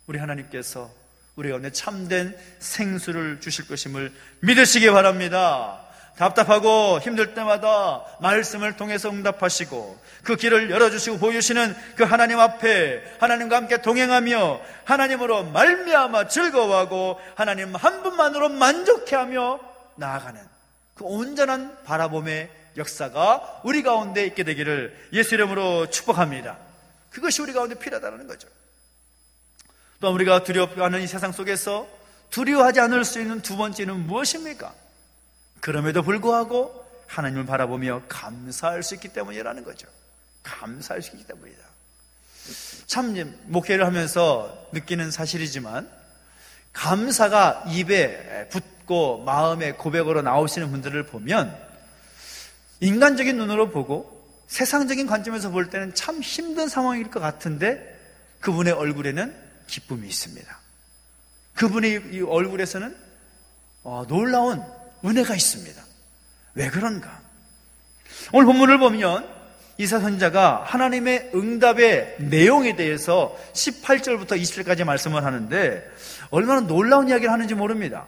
우리 하나님께서 우리 가운데 참된 생수를 주실 것임을 믿으시기 바랍니다. 답답하고 힘들 때마다 말씀을 통해서 응답하시고 그 길을 열어주시고 보여주시는 그 하나님 앞에 하나님과 함께 동행하며 하나님으로 말미암아 즐거워하고 하나님 한 분만으로 만족해하며 나아가는 그 온전한 바라봄의 역사가 우리 가운데 있게 되기를 예수 이름으로 축복합니다. 그것이 우리 가운데 필요하다는 거죠. 또 우리가 두려워하는 이 세상 속에서 두려워하지 않을 수 있는 두 번째는 무엇입니까? 그럼에도 불구하고 하나님을 바라보며 감사할 수 있기 때문이라는 거죠. 감사할 수 있기 때문이다. 참 목회를 하면서 느끼는 사실이지만 감사가 입에 붙고 마음의 고백으로 나오시는 분들을 보면 인간적인 눈으로 보고 세상적인 관점에서 볼 때는 참 힘든 상황일 것 같은데 그분의 얼굴에는 기쁨이 있습니다. 그분의 이 얼굴에서는 놀라운 은혜가 있습니다. 왜 그런가? 오늘 본문을 보면 이사 선지자가 하나님의 응답의 내용에 대해서 18절부터 20절까지 말씀을 하는데 얼마나 놀라운 이야기를 하는지 모릅니다.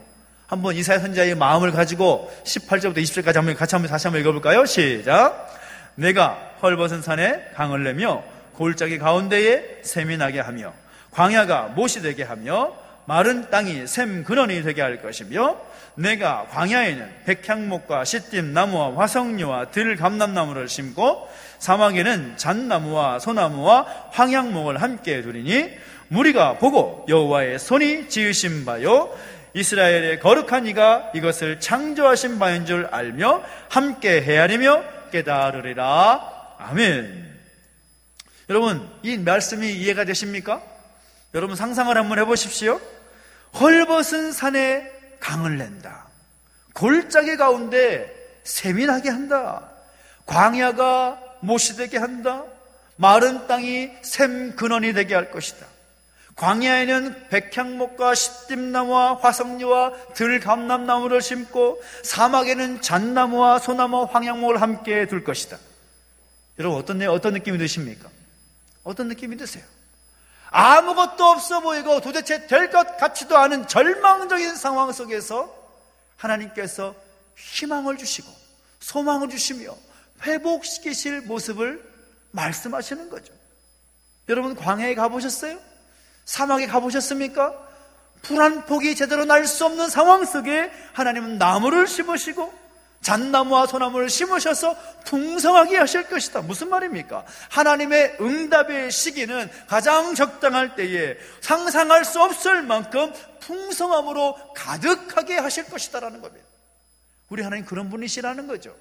한번 이사야 선지자의 마음을 가지고 18절부터 20절까지 다시 한번 읽어볼까요? 시작. 내가 헐벗은 산에 강을 내며 골짜기 가운데에 샘이 나게 하며 광야가 못이 되게 하며 마른 땅이 샘 근원이 되게 할 것이며 내가 광야에는 백향목과 시띠나무와 화석류와 들감람나무를 심고 사막에는 잣나무와 소나무와 황양목을 함께 두리니 무리가 보고 여호와의 손이 지으신 바요 이스라엘의 거룩한 이가 이것을 창조하신 바인 줄 알며 함께 헤아리며 깨달으리라. 아멘. 여러분, 이 말씀이 이해가 되십니까? 여러분 상상을 한번 해보십시오. 헐벗은 산에 강을 낸다. 골짜기 가운데 샘이 나게 한다. 광야가 못이 되게 한다. 마른 땅이 샘 근원이 되게 할 것이다. 광야에는 백향목과 시띠나무와 화석류와 들감람나무를 심고 사막에는 잣나무와 소나무, 황양목을 함께 둘 것이다. 여러분 어떤 느낌이 드십니까? 어떤 느낌이 드세요? 아무것도 없어 보이고 도대체 될 것 같지도 않은 절망적인 상황 속에서 하나님께서 희망을 주시고 소망을 주시며 회복시키실 모습을 말씀하시는 거죠. 여러분 광야에 가보셨어요? 사막에 가보셨습니까? 풀 한 폭이 제대로 날 수 없는 상황 속에 하나님은 나무를 심으시고 잣나무와 소나무를 심으셔서 풍성하게 하실 것이다. 무슨 말입니까? 하나님의 응답의 시기는 가장 적당할 때에 상상할 수 없을 만큼 풍성함으로 가득하게 하실 것이다라는 겁니다. 우리 하나님 그런 분이시라는 거죠.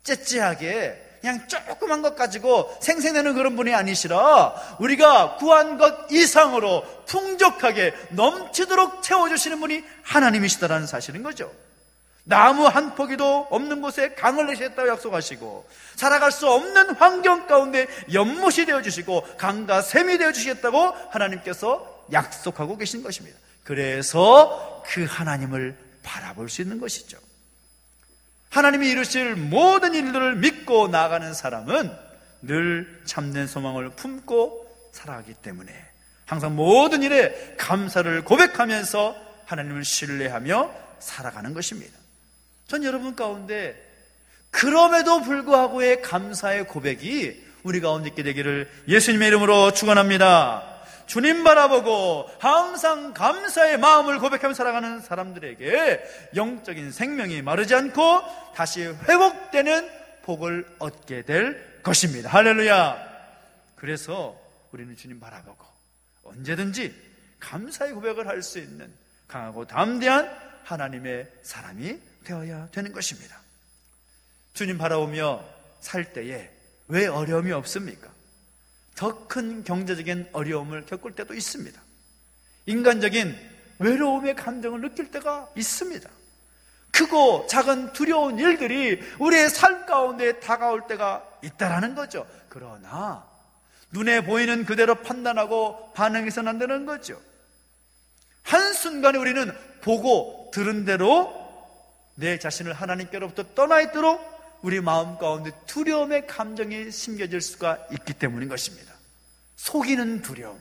째째하게 그냥 조그만 것 가지고 생생내는 그런 분이 아니시라 우리가 구한 것 이상으로 풍족하게 넘치도록 채워주시는 분이 하나님이시다라는 사실인 거죠. 나무 한 포기도 없는 곳에 강을 내시겠다고 약속하시고 살아갈 수 없는 환경 가운데 연못이 되어주시고 강과 샘이 되어주시겠다고 하나님께서 약속하고 계신 것입니다. 그래서 그 하나님을 바라볼 수 있는 것이죠. 하나님이 이루실 모든 일들을 믿고 나아가는 사람은 늘 참된 소망을 품고 살아가기 때문에 항상 모든 일에 감사를 고백하면서 하나님을 신뢰하며 살아가는 것입니다. 전 여러분 가운데 그럼에도 불구하고의 감사의 고백이 우리 가운데 있게 되기를 예수님의 이름으로 축원합니다. 주님 바라보고 항상 감사의 마음을 고백하며 살아가는 사람들에게 영적인 생명이 마르지 않고 다시 회복되는 복을 얻게 될 것입니다. 할렐루야. 그래서 우리는 주님 바라보고 언제든지 감사의 고백을 할 수 있는 강하고 담대한 하나님의 사람이 되어야 되는 것입니다. 주님 바라보며 살 때에 왜 어려움이 없습니까? 더 큰 경제적인 어려움을 겪을 때도 있습니다. 인간적인 외로움의 감정을 느낄 때가 있습니다. 크고 작은 두려운 일들이 우리의 삶 가운데 다가올 때가 있다라는 거죠. 그러나 눈에 보이는 그대로 판단하고 반응해서는 안 되는 거죠. 한순간에 우리는 보고 들은 대로 내 자신을 하나님께로부터 떠나 있도록 우리 마음 가운데 두려움의 감정이 심겨질 수가 있기 때문인 것입니다. 속이는 두려움,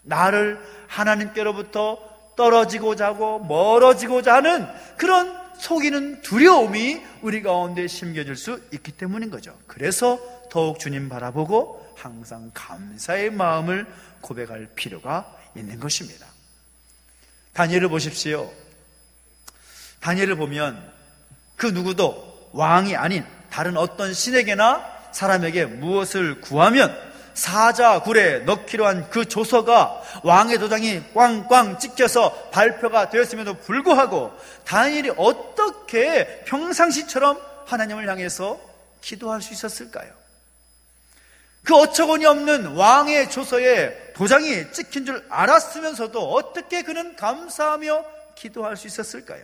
나를 하나님께로부터 떨어지고자 하고 멀어지고자 하는 그런 속이는 두려움이 우리 가운데 심겨질 수 있기 때문인 거죠. 그래서 더욱 주님 바라보고 항상 감사의 마음을 고백할 필요가 있는 것입니다. 다니엘을 보십시오. 다니엘을 보면 그 누구도 왕이 아닌 다른 어떤 신에게나 사람에게 무엇을 구하면 사자굴에 넣기로 한 그 조서가 왕의 도장이 꽝꽝 찍혀서 발표가 되었음에도 불구하고 다니엘이 어떻게 평상시처럼 하나님을 향해서 기도할 수 있었을까요? 그 어처구니 없는 왕의 조서에 도장이 찍힌 줄 알았으면서도 어떻게 그는 감사하며 기도할 수 있었을까요?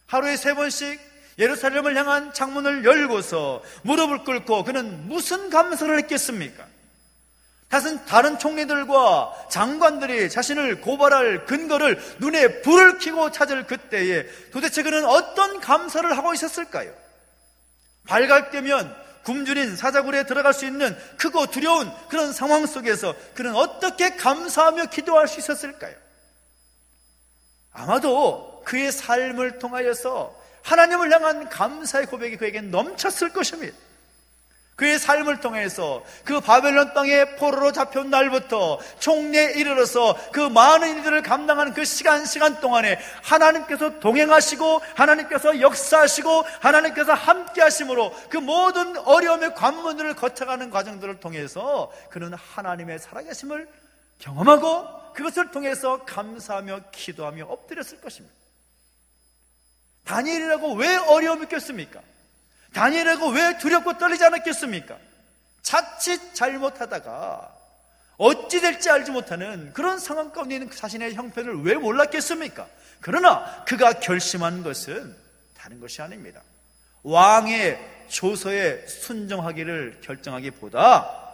하루에 3번씩 예루살렘을 향한 창문을 열고서 무릎을 꿇고 그는 무슨 감사를 했겠습니까? 다른 총리들과 장관들이 자신을 고발할 근거를 눈에 불을 켜고 찾을 그때에 도대체 그는 어떤 감사를 하고 있었을까요? 발각되면 굶주린 사자굴에 들어갈 수 있는 크고 두려운 그런 상황 속에서 그는 어떻게 감사하며 기도할 수 있었을까요? 아마도 그의 삶을 통하여서 하나님을 향한 감사의 고백이 그에겐 넘쳤을 것입니다. 그의 삶을 통해서 그 바벨론 땅에 포로로 잡혀온 날부터 총리에 이르러서 그 많은 일들을 감당하는 그 시간 동안에 하나님께서 동행하시고 하나님께서 역사하시고 하나님께서 함께 하심으로 그 모든 어려움의 관문들을 거쳐가는 과정들을 통해서 그는 하나님의 살아계심을 경험하고 그것을 통해서 감사하며 기도하며 엎드렸을 것입니다. 다니엘이라고 왜 어려움이 있겠습니까? 다니엘이라고 왜 두렵고 떨리지 않았겠습니까? 자칫 잘못하다가 어찌 될지 알지 못하는 그런 상황 가운데 있는 자신의 형편을 왜 몰랐겠습니까? 그러나 그가 결심한 것은 다른 것이 아닙니다. 왕의 조서에 순종하기를 결정하기보다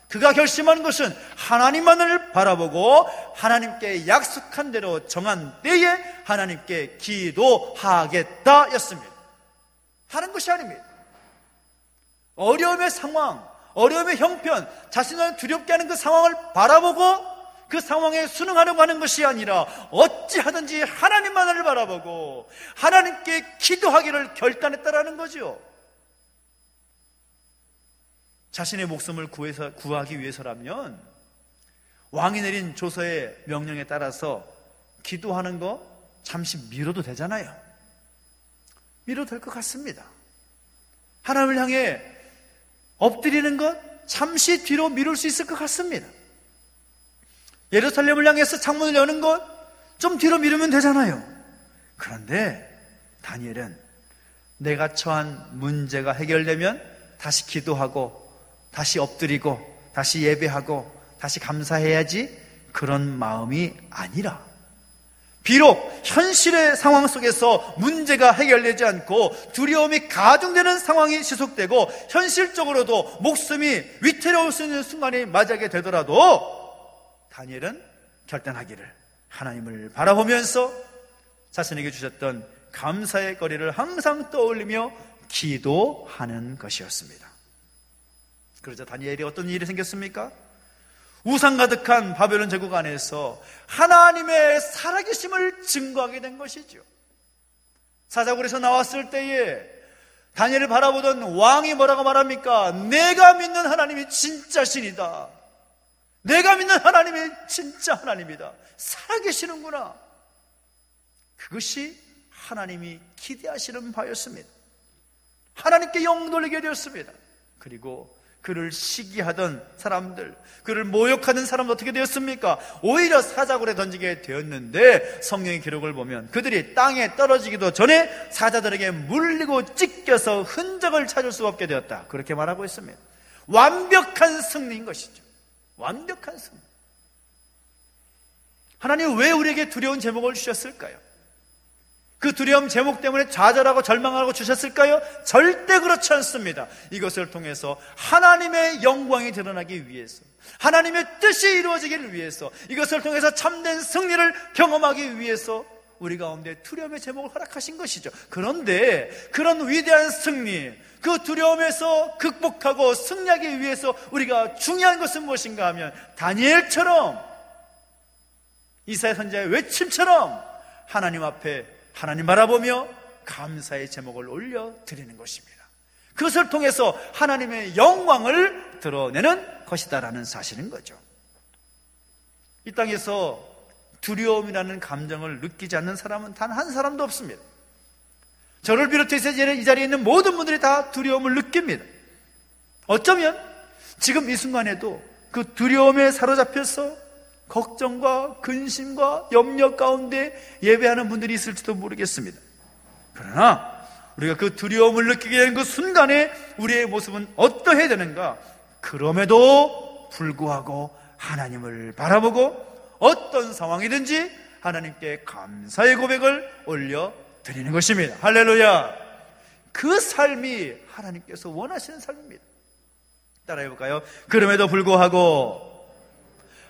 그가 결심한 것은 하나님만을 바라보고 하나님께 약속한 대로 정한 때에 하나님께 기도하겠다였습니다. 다른 것이 아닙니다. 어려움의 상황, 어려움의 형편, 자신을 두렵게 하는 그 상황을 바라보고 그 상황에 순응하려고 하는 것이 아니라 어찌하든지 하나님만을 바라보고 하나님께 기도하기를 결단했다라는 거죠. 자신의 목숨을 구하기 위해서라면 왕이 내린 조서의 명령에 따라서 기도하는 거 잠시 미뤄도 되잖아요. 미뤄도 될 것 같습니다. 하나님을 향해 엎드리는 것 잠시 뒤로 미룰 수 있을 것 같습니다. 예루살렘을 향해서 창문을 여는 것 좀 뒤로 미루면 되잖아요. 그런데 다니엘은 내가 처한 문제가 해결되면 다시 기도하고 다시 엎드리고 다시 예배하고 다시 감사해야지 그런 마음이 아니라 비록 현실의 상황 속에서 문제가 해결되지 않고 두려움이 가중되는 상황이 지속되고 현실적으로도 목숨이 위태로울 수 있는 순간이 맞이하게 되더라도 다니엘은 결단하기를 하나님을 바라보면서 자신에게 주셨던 감사의 거리를 항상 떠올리며 기도하는 것이었습니다. 그러자 다니엘이 어떤 일이 생겼습니까? 우상 가득한 바벨론 제국 안에서 하나님의 살아계심을 증거하게 된 것이죠. 사자굴에서 나왔을 때에 다니엘을 바라보던 왕이 뭐라고 말합니까? 내가 믿는 하나님이 진짜 신이다. 내가 믿는 하나님이 진짜 하나님이다. 살아계시는구나. 그것이 하나님이 기대하시는 바였습니다. 하나님께 영 돌리게 되었습니다. 그리고 그를 시기하던 사람들, 그를 모욕하는 사람은 어떻게 되었습니까? 오히려 사자굴에 던지게 되었는데 성경의 기록을 보면 그들이 땅에 떨어지기도 전에 사자들에게 물리고 찢겨서 흔적을 찾을 수 없게 되었다. 그렇게 말하고 있습니다. 완벽한 승리인 것이죠. 완벽한 승리. 하나님 왜 우리에게 두려운 제목을 주셨을까요? 그 두려움 제목 때문에 좌절하고 절망하고 주셨을까요? 절대 그렇지 않습니다. 이것을 통해서 하나님의 영광이 드러나기 위해서, 하나님의 뜻이 이루어지기를 위해서, 이것을 통해서 참된 승리를 경험하기 위해서 우리 가운데 두려움의 제목을 허락하신 것이죠. 그런데 그런 위대한 승리, 그 두려움에서 극복하고 승리하기 위해서 우리가 중요한 것은 무엇인가 하면 다니엘처럼 이사야 선지자의 외침처럼 하나님 앞에 하나님 바라보며 감사의 제목을 올려드리는 것입니다. 그것을 통해서 하나님의 영광을 드러내는 것이다라는 사실인 거죠. 이 땅에서 두려움이라는 감정을 느끼지 않는 사람은 단 한 사람도 없습니다. 저를 비롯해서 이 자리에 있는 모든 분들이 다 두려움을 느낍니다. 어쩌면 지금 이 순간에도 그 두려움에 사로잡혀서 걱정과 근심과 염려 가운데 예배하는 분들이 있을지도 모르겠습니다. 그러나 우리가 그 두려움을 느끼게 되는 그 순간에 우리의 모습은 어떠해야 되는가? 그럼에도 불구하고 하나님을 바라보고 어떤 상황이든지 하나님께 감사의 고백을 올려드리는 것입니다. 할렐루야! 그 삶이 하나님께서 원하시는 삶입니다. 따라해볼까요? 그럼에도 불구하고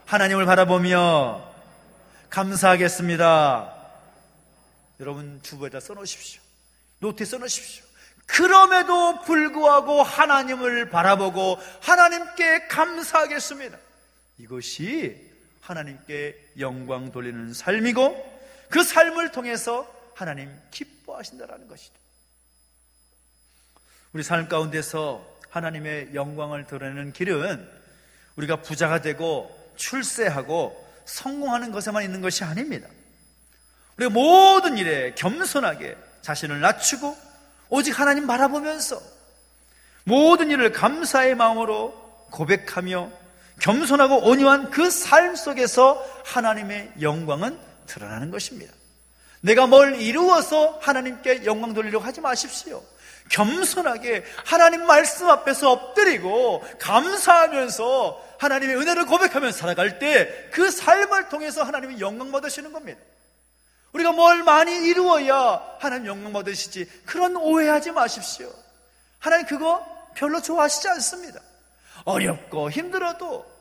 하나님을 바라보며 감사하겠습니다. 여러분 주부에다 써놓으십시오. 노트에 써놓으십시오. 그럼에도 불구하고 하나님을 바라보고 하나님께 감사하겠습니다. 이것이 하나님께 영광 돌리는 삶이고 그 삶을 통해서 하나님 기뻐하신다는 것이죠. 우리 삶 가운데서 하나님의 영광을 드러내는 길은 우리가 부자가 되고 출세하고 성공하는 것에만 있는 것이 아닙니다. 우리가 모든 일에 겸손하게 자신을 낮추고 오직 하나님 바라보면서 모든 일을 감사의 마음으로 고백하며 겸손하고 온유한 그 삶 속에서 하나님의 영광은 드러나는 것입니다. 내가 뭘 이루어서 하나님께 영광 돌리려고 하지 마십시오. 겸손하게 하나님 말씀 앞에서 엎드리고 감사하면서 하나님의 은혜를 고백하면서 살아갈 때 그 삶을 통해서 하나님이 영광 받으시는 겁니다. 우리가 뭘 많이 이루어야 하나님 영광 받으시지, 그런 오해하지 마십시오. 하나님 그거 별로 좋아하시지 않습니다. 어렵고 힘들어도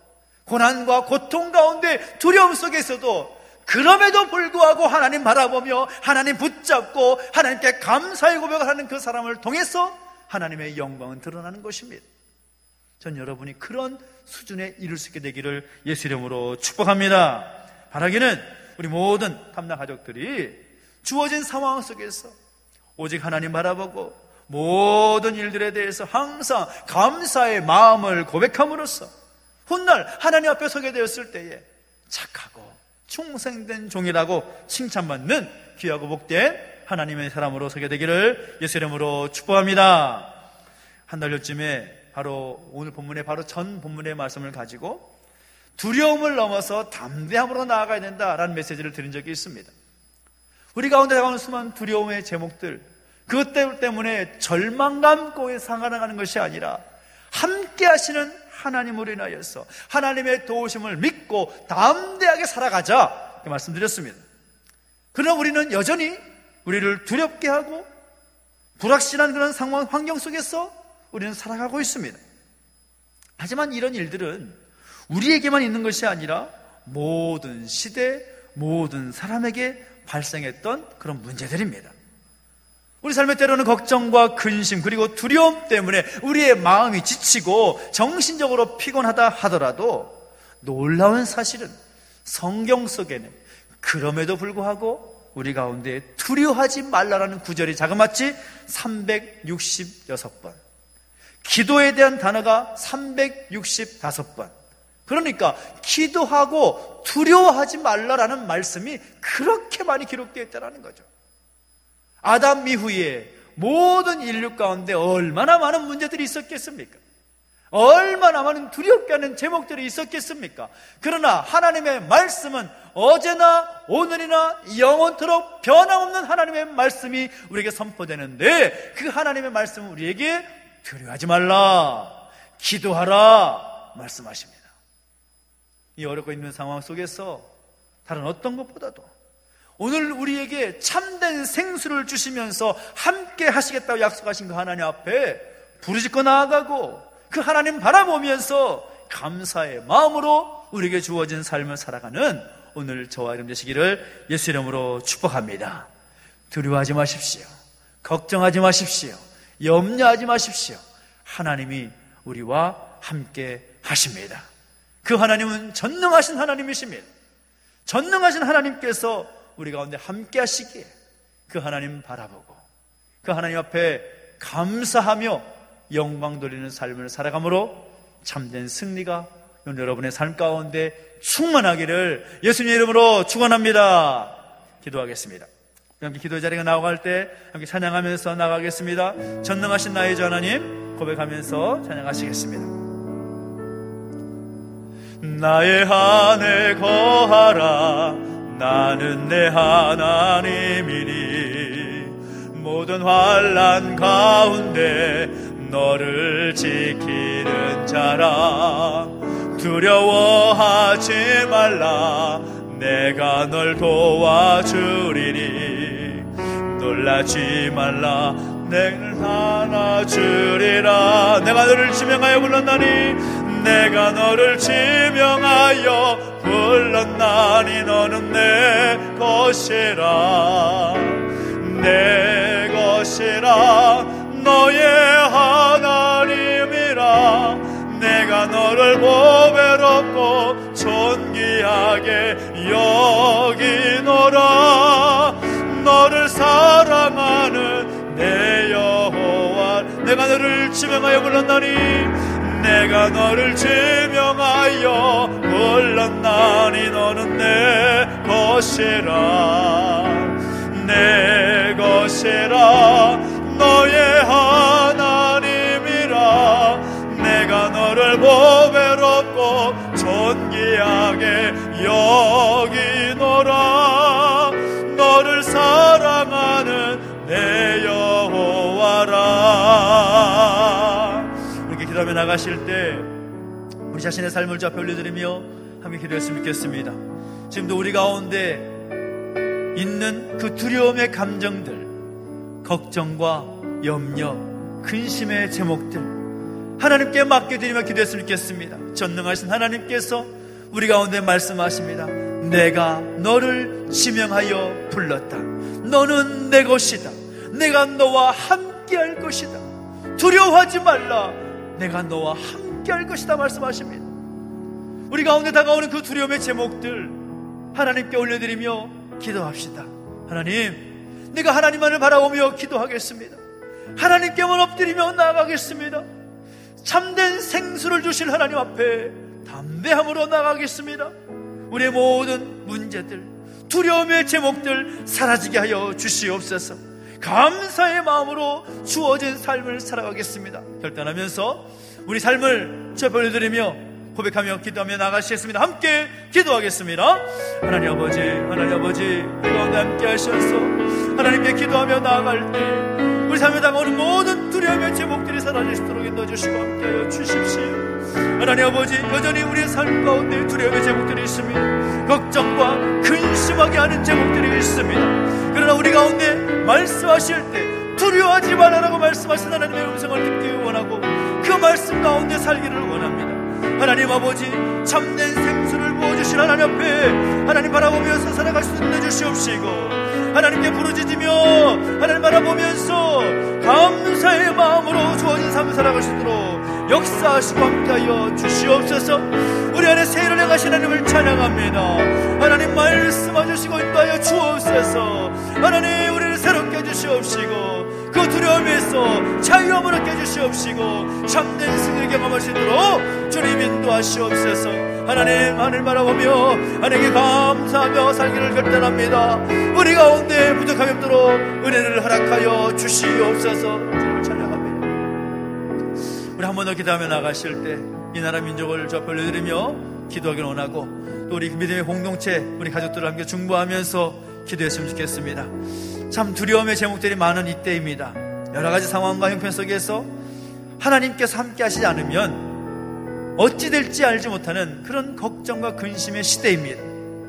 고난과 고통 가운데 두려움 속에서도 그럼에도 불구하고 하나님 바라보며 하나님 붙잡고 하나님께 감사의 고백을 하는 그 사람을 통해서 하나님의 영광은 드러나는 것입니다. 전 여러분이 그런 수준에 이룰 수 있게 되기를 예수 이름으로 축복합니다. 바라기는 우리 모든 탐나 가족들이 주어진 상황 속에서 오직 하나님 바라보고 모든 일들에 대해서 항상 감사의 마음을 고백함으로써 훗날 하나님 앞에 서게 되었을 때에 착하고 충성된 종이라고 칭찬받는 귀하고 복된 하나님의 사람으로 서게 되기를 예수 이름으로 축복합니다. 한 달여쯤에 바로 오늘 본문의 바로 전 본문의 말씀을 가지고 두려움을 넘어서 담대함으로 나아가야 된다라는 메시지를 드린 적이 있습니다. 우리 가운데 다가오는 수많은 두려움의 제목들, 그것 때문에 절망감 가운데 살아가는 것이 아니라 함께 하시는 하나님으로 인하여서 하나님의 도우심을 믿고 담대하게 살아가자, 이렇게 말씀드렸습니다. 그러나 우리는 여전히 우리를 두렵게 하고 불확실한 그런 상황, 환경 속에서 우리는 살아가고 있습니다. 하지만 이런 일들은 우리에게만 있는 것이 아니라 모든 시대, 모든 사람에게 발생했던 그런 문제들입니다. 우리 삶의 때로는 걱정과 근심 그리고 두려움 때문에 우리의 마음이 지치고 정신적으로 피곤하다 하더라도 놀라운 사실은 성경 속에는 그럼에도 불구하고 우리 가운데 두려워하지 말라라는 구절이 자그마치 366번, 기도에 대한 단어가 365번, 그러니까 기도하고 두려워하지 말라라는 말씀이 그렇게 많이 기록되어 있다는 거죠. 아담 이후에 모든 인류 가운데 얼마나 많은 문제들이 있었겠습니까? 얼마나 많은 두렵게 하는 제목들이 있었겠습니까? 그러나 하나님의 말씀은 어제나 오늘이나 영원토록 변함없는 하나님의 말씀이 우리에게 선포되는데, 그 하나님의 말씀은 우리에게 두려워하지 말라, 기도하라 말씀하십니다. 이 어렵고 있는 상황 속에서 다른 어떤 것보다도 오늘 우리에게 참된 생수를 주시면서 함께 하시겠다고 약속하신 그 하나님 앞에 부르짖고 나아가고 그 하나님 바라보면서 감사의 마음으로 우리에게 주어진 삶을 살아가는 오늘 저와 여러분 되시기를 예수 이름으로 축복합니다. 두려워하지 마십시오. 걱정하지 마십시오. 염려하지 마십시오. 하나님이 우리와 함께 하십니다. 그 하나님은 전능하신 하나님이십니다. 전능하신 하나님께서 우리 가운데 함께 하시기에 그 하나님 바라보고 그 하나님 앞에 감사하며 영광 돌리는 삶을 살아감으로 참된 승리가 여러분의 삶 가운데 충만하기를 예수님의 이름으로 축원합니다. 기도하겠습니다. 함께 기도 자리가 나아갈 때 함께 찬양하면서 나가겠습니다. 전능하신 나의 주 하나님 고백하면서 찬양하시겠습니다. 나의 안에 거하라. 나는 내 하나님이니 모든 환난 가운데 너를 지키는 자라. 두려워하지 말라. 내가 널 도와주리니 놀라지 말라. 내를 안아주리라. 내가 너를 지명하여 불렀나니 내가 너를 지명하여 불렀나니 너는 내 것이라. 내 것이라. 너의 하나님이라. 내가 너를 보배롭고 존귀하게 여기노라. 너를 사랑하는 내 여호와. 내가 너를 지명하여 불렀나니 내가 너를 지명하여 불렀나니 너는 내 것이라. 내 것이라. 너의 하나님이라. 내가 너를 보배롭고 존귀하게 여기노라. 너를 사랑하는 내 여호와라. 이렇게 기도하며 나가실 때 우리 자신의 삶을 주 앞에 올려드리며 함께 기도했으면 좋겠습니다. 지금도 우리 가운데 있는 그 두려움의 감정들, 걱정과 염려, 근심의 제목들 하나님께 맡겨드리며 기도했으면 좋겠습니다. 전능하신 하나님께서 우리 가운데 말씀하십니다. 내가 너를 지명하여 불렀다. 너는 내 것이다. 내가 너와 함께 할 것이다. 두려워하지 말라. 내가 너와 함께 할 것이다 말씀하십니다. 우리 가운데 다가오는 그 두려움의 제목들 하나님께 올려드리며 기도합시다. 하나님, 내가 하나님만을 바라보며 기도하겠습니다. 하나님께만 엎드리며 나아가겠습니다. 참된 생수를 주실 하나님 앞에 담대함으로 나아가겠습니다. 우리의 모든 문제들, 두려움의 제목들 사라지게 하여 주시옵소서. 감사의 마음으로 주어진 삶을 살아가겠습니다. 결단하면서 우리 삶을 주 앞에 올려드리며 고백하며 기도하며 나가시겠습니다. 함께 기도하겠습니다. 하나님 아버지, 하나님 아버지, 우리 가운데 함께 하셔서 하나님께 기도하며 나아갈 때 우리 삶에 다가오는 모든 두려움의 제목들이 사라질 수 있도록 인도해주시고 함께하여 주십시오. 하나님 아버지, 여전히 우리의 삶 가운데 두려움의 제목들이 있습니다. 걱정과 근심하게 하는 제목들이 있습니다. 그러나 우리 가운데 말씀하실 때 두려워하지 말아라고 말씀하신 하나님의 음성을 듣기 원하고 그 말씀 가운데 살기를 원합니다. 하나님 아버지, 참된 생수를 부어주신 하나님 앞에 하나님 바라보면서 살아갈 수 있는 주시옵시고 하나님께 부르짖으며 하나님 바라보면서 감사의 마음으로 주어진 삶을 살아갈 수 있도록 역사하시고 함께하여 주시옵소서. 우리 안에 세일을 행하신 하나님을 찬양합니다. 하나님 말씀하주시고 인도하여 주옵소서. 하나님, 우리를 새롭게 해주시옵시고 그 두려움에서 자유함을 얻게 해주시옵시고 참된 승리를 경험할 수 있도록 주님 인도하시옵소서. 하나님, 하늘 바라보며 하나님께 감사하며 살기를 결단합니다. 우리 가운데 부족함이 없도록 은혜를 허락하여 주시옵소서. 주님을 찬양합니다. 우리 한 번 더 기도하며 나가실 때 이 나라 민족을 주 앞에 올려드리며 기도하기를 원하고 또 우리 믿음의 공동체, 우리 가족들을 함께 중보하면서 기도했으면 좋겠습니다. 참 두려움의 제목들이 많은 이때입니다. 여러 가지 상황과 형편 속에서 하나님께서 함께 하시지 않으면 어찌 될지 알지 못하는 그런 걱정과 근심의 시대입니다.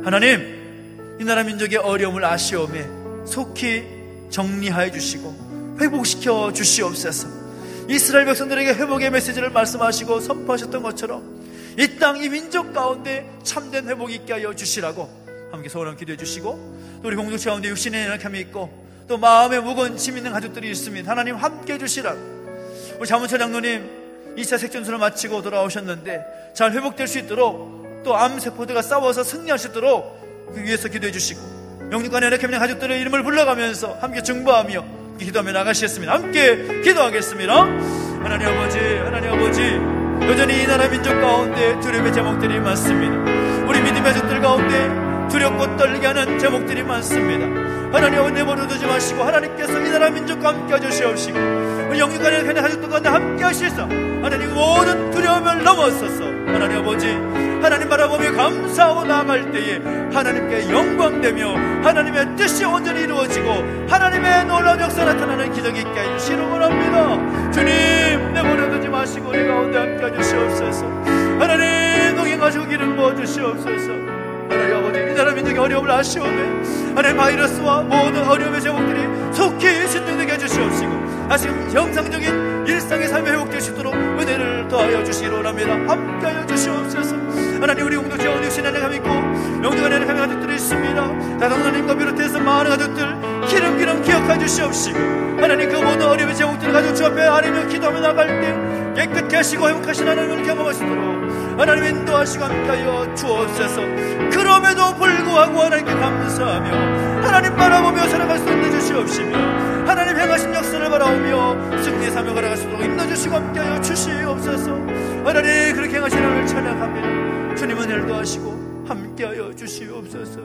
하나님, 이 나라 민족의 어려움을 아시오매 속히 정리하여 주시고 회복시켜 주시옵소서. 이스라엘 백성들에게 회복의 메시지를 말씀하시고 선포하셨던 것처럼 이 땅, 이 민족 가운데 참된 회복이 있게 하여 주시라고 함께 소원을 기도해 주시고 또 우리 공동체 가운데 육신의 연약함이 있고 또 마음에 무거운 짐 있는 가족들이 있습니다. 하나님 함께 해주시라. 우리 자문처 장로님 2차 색전술을 마치고 돌아오셨는데 잘 회복될 수 있도록 또 암세포들과 싸워서 승리할 수 있도록 그 위해서 기도해 주시고, 영육간의 은혜 캠핑 가족들의 이름을 불러가면서 함께 중보하며 기도하며 나가시겠습니다. 함께 기도하겠습니다. 하나님 아버지, 여전히 이 나라 민족 가운데 두려움의 제목들이 많습니다. 우리 믿음의 가족들 가운데 두렵고 떨게 하는 제목들이 많습니다. 하나님 아버지, 내버려두지 마시고 하나님께서 이 나라 민족과 함께 해주시옵시고, 우리 영육간의 은혜 가족들과 함께 하시서 하나님 모든 두려움을 넘어서서 하나님 아버지, 하나님 바라보며 감사하고 나아갈 때에 하나님께 영광되며 하나님의 뜻이 온전히 이루어지고 하나님의 놀라운 역사 나타나는 기적이 있게 해주시기를 원합니다. 주님, 내버려두지 마시고 우리 가운데 함께 해주시옵소서. 하나님, 동행하시고 길을 모아주시옵소서. 하나님 아버지, 이 나라 민족의 어려움을 아시오매 하나님 바이러스와 모든 어려움의 제목들이 속히 진정되게 해주시옵시고, 다시금 정상적인 일상의 삶이 회복될 수 있도록 은혜를 더하여 주시기를 원합니다. 함께하여 주시옵소서. 하나님, 우리 공동체 어디신 하나님 있고 영적 하나님 가족들이 있습니다. 다른 하나님과 비롯해서 많은 가족들 기름 기억해 주시옵시고, 하나님 그 모든 어려움의 제목들을 가지고 주 앞에 아뢰며 기도하며 나갈 때 깨끗게 하시고 행복하신 하나님을 경험할 수 있도록 하나님 인도하시고 함께하여 주옵소서. 그럼에도 불구하고 하나님께 감사하며 하나님 바라보며 살아갈 수 있는 주시옵시며, 하나님 행하신 역사를 바라보며 승리의 삶을 걸어갈 수 있도록 인도주시고 함께하여 주시옵소서. 하나님, 그렇게 행하신 하나님을 찬양합니다. 주님 은혜를 더하시고 함께하여 주시옵소서.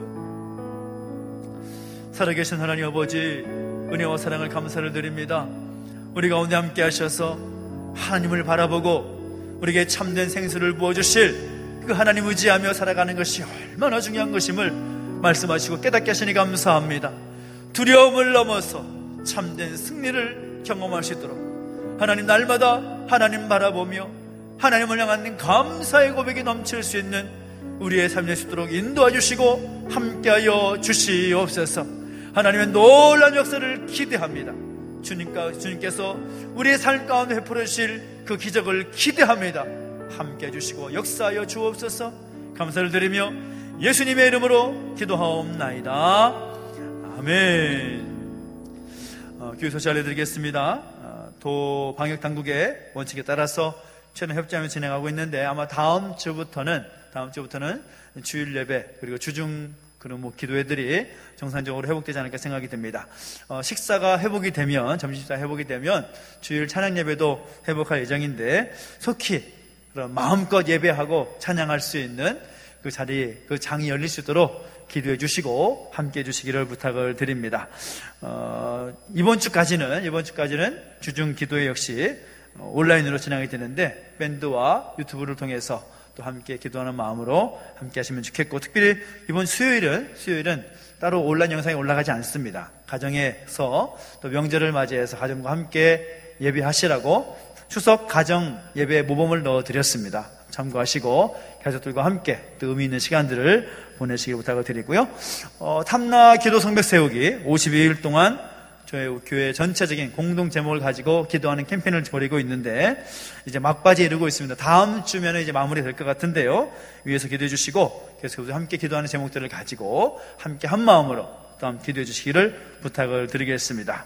살아계신 하나님 아버지, 은혜와 사랑을 감사를 드립니다. 우리 가운데 함께 하셔서 하나님을 바라보고 우리에게 참된 생수를 부어주실 그 하나님 의지하며 살아가는 것이 얼마나 중요한 것임을 말씀하시고 깨닫게 하시니 감사합니다. 두려움을 넘어서 참된 승리를 경험할 수 있도록 하나님, 날마다 하나님 바라보며 하나님을 향한 감사의 고백이 넘칠 수 있는 우리의 삶이 될 수 있도록 인도해 주시고 함께하여 주시옵소서. 하나님의 놀라운 역사를 기대합니다. 주님께서 우리의 삶 가운데 베풀어 주실 그 기적을 기대합니다. 함께해 주시고 역사하여 주옵소서. 감사를 드리며 예수님의 이름으로 기도하옵나이다. 아멘. 교회 소식 알려드리겠습니다. 도 방역당국의 원칙에 따라서 최근 협조하며 진행하고 있는데, 아마 다음 주부터는 주일 예배 그리고 주중 그런 기도회들이 정상적으로 회복되지 않을까 생각이 듭니다. 식사가 회복이 되면, 점심식사 회복이 되면 주일 찬양 예배도 회복할 예정인데, 속히 그런 마음껏 예배하고 찬양할 수 있는 그 자리, 그 장이 열릴 수 있도록 기도해 주시고 함께 해 주시기를 부탁을 드립니다. 이번 주까지는 주중 기도회 역시 온라인으로 진행이 되는데, 밴드와 유튜브를 통해서 또 함께 기도하는 마음으로 함께 하시면 좋겠고, 특별히 이번 수요일은 따로 온라인 영상이 올라가지 않습니다. 가정에서 또 명절을 맞이해서 가정과 함께 예배하시라고 추석 가정 예배 모범을 넣어드렸습니다. 참고하시고 가족들과 함께 또 의미 있는 시간들을 보내시길 부탁을 드리고요. 탐나 기도 성벽 세우기 52일 동안 저희 교회 전체적인 공동 제목을 가지고 기도하는 캠페인을 벌이고 있는데, 이제 막바지에 이르고 있습니다. 다음 주면 이제 마무리될 것 같은데요. 위에서 기도해 주시고 계속해서 함께 기도하는 제목들을 가지고 함께 한 마음으로 또 함께 기도해 주시기를 부탁을 드리겠습니다.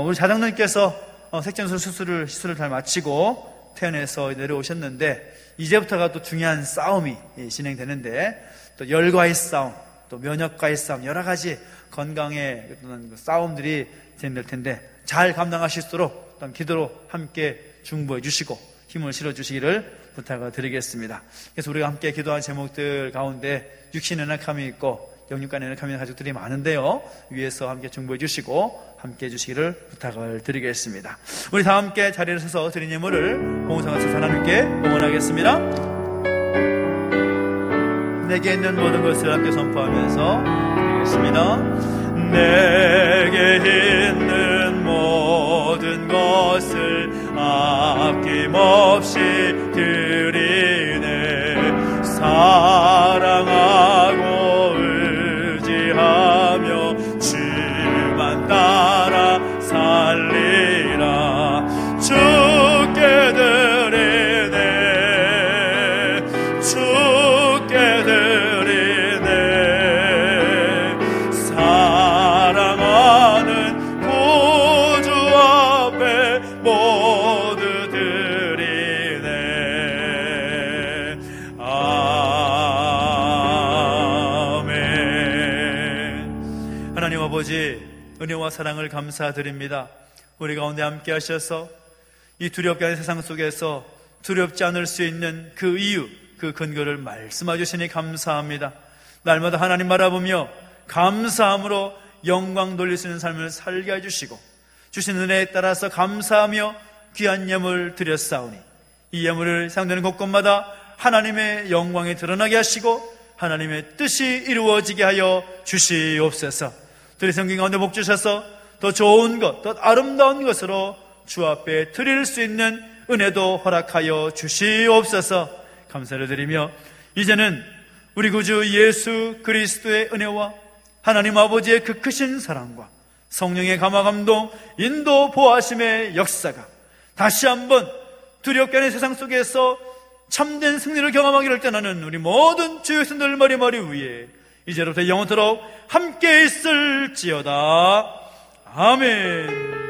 우리 자장님께서 색전술 시술을 잘 마치고 퇴원해서 내려오셨는데, 이제부터가 또 중요한 싸움이 진행되는데, 또 열과의 싸움, 또 면역과의 싸움, 여러 가지 건강의 싸움들이 진행될 텐데 잘 감당하실 수 있도록 기도로 함께 중보해 주시고 힘을 실어 주시기를 부탁을 드리겠습니다. 그래서 우리가 함께 기도한 제목들 가운데 육신의 연약함이 있고 영육간의 연약함이 있는 가족들이 많은데요, 위에서 함께 중보해 주시고 함께 해 주시기를 부탁을 드리겠습니다. 우리 다 함께 자리에 서서 드린 예물을 봉사하셔서 하나님께 응원하겠습니다. 내게 있는 모든 것을 함께 선포하면서 드리겠습니다. 내게 있는 모든 것을 아낌없이 드리네. 사랑하고 의지하며 주만 따라 살리라. 주께 드리네. 주께 드리네. 사랑하는 구주 앞에 모두 드리네. 하나님 아버지 은혜와 사랑을 감사드립니다. 우리 가운데 함께 하셔서 이 두렵게 하는 세상 속에서 두렵지 않을 수 있는 그 이유, 그 근거를 말씀해 주시니 감사합니다. 날마다 하나님 바라보며 감사함으로 영광 돌릴 수 있는 삶을 살게 해주시고 주신 은혜에 따라서 감사하며 귀한 예물 드렸사오니 이 예물을 사용되는 곳곳마다 하나님의 영광이 드러나게 하시고 하나님의 뜻이 이루어지게 하여 주시옵소서. 들의 성경 가운데 복 주셔서 더 좋은 것, 더 아름다운 것으로 주 앞에 드릴 수 있는 은혜도 허락하여 주시옵소서. 감사를 드리며 이제는 우리 구주 예수 그리스도의 은혜와 하나님 아버지의 그 크신 사랑과 성령의 감화 감동 인도 보호하심의 역사가 다시 한번 두렵게 하는 세상 속에서 참된 승리를 경험하기를 떠나는 우리 모든 주의 백성들 머리 위에 이제로부터 영원토록 함께 있을지어다. 아멘.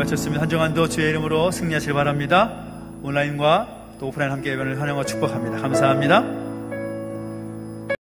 마쳤습니다. 한 주간도 주의 이름으로 승리하시길 바랍니다. 온라인과 또 오프라인 함께 예배를 환영하고 축복합니다. 감사합니다.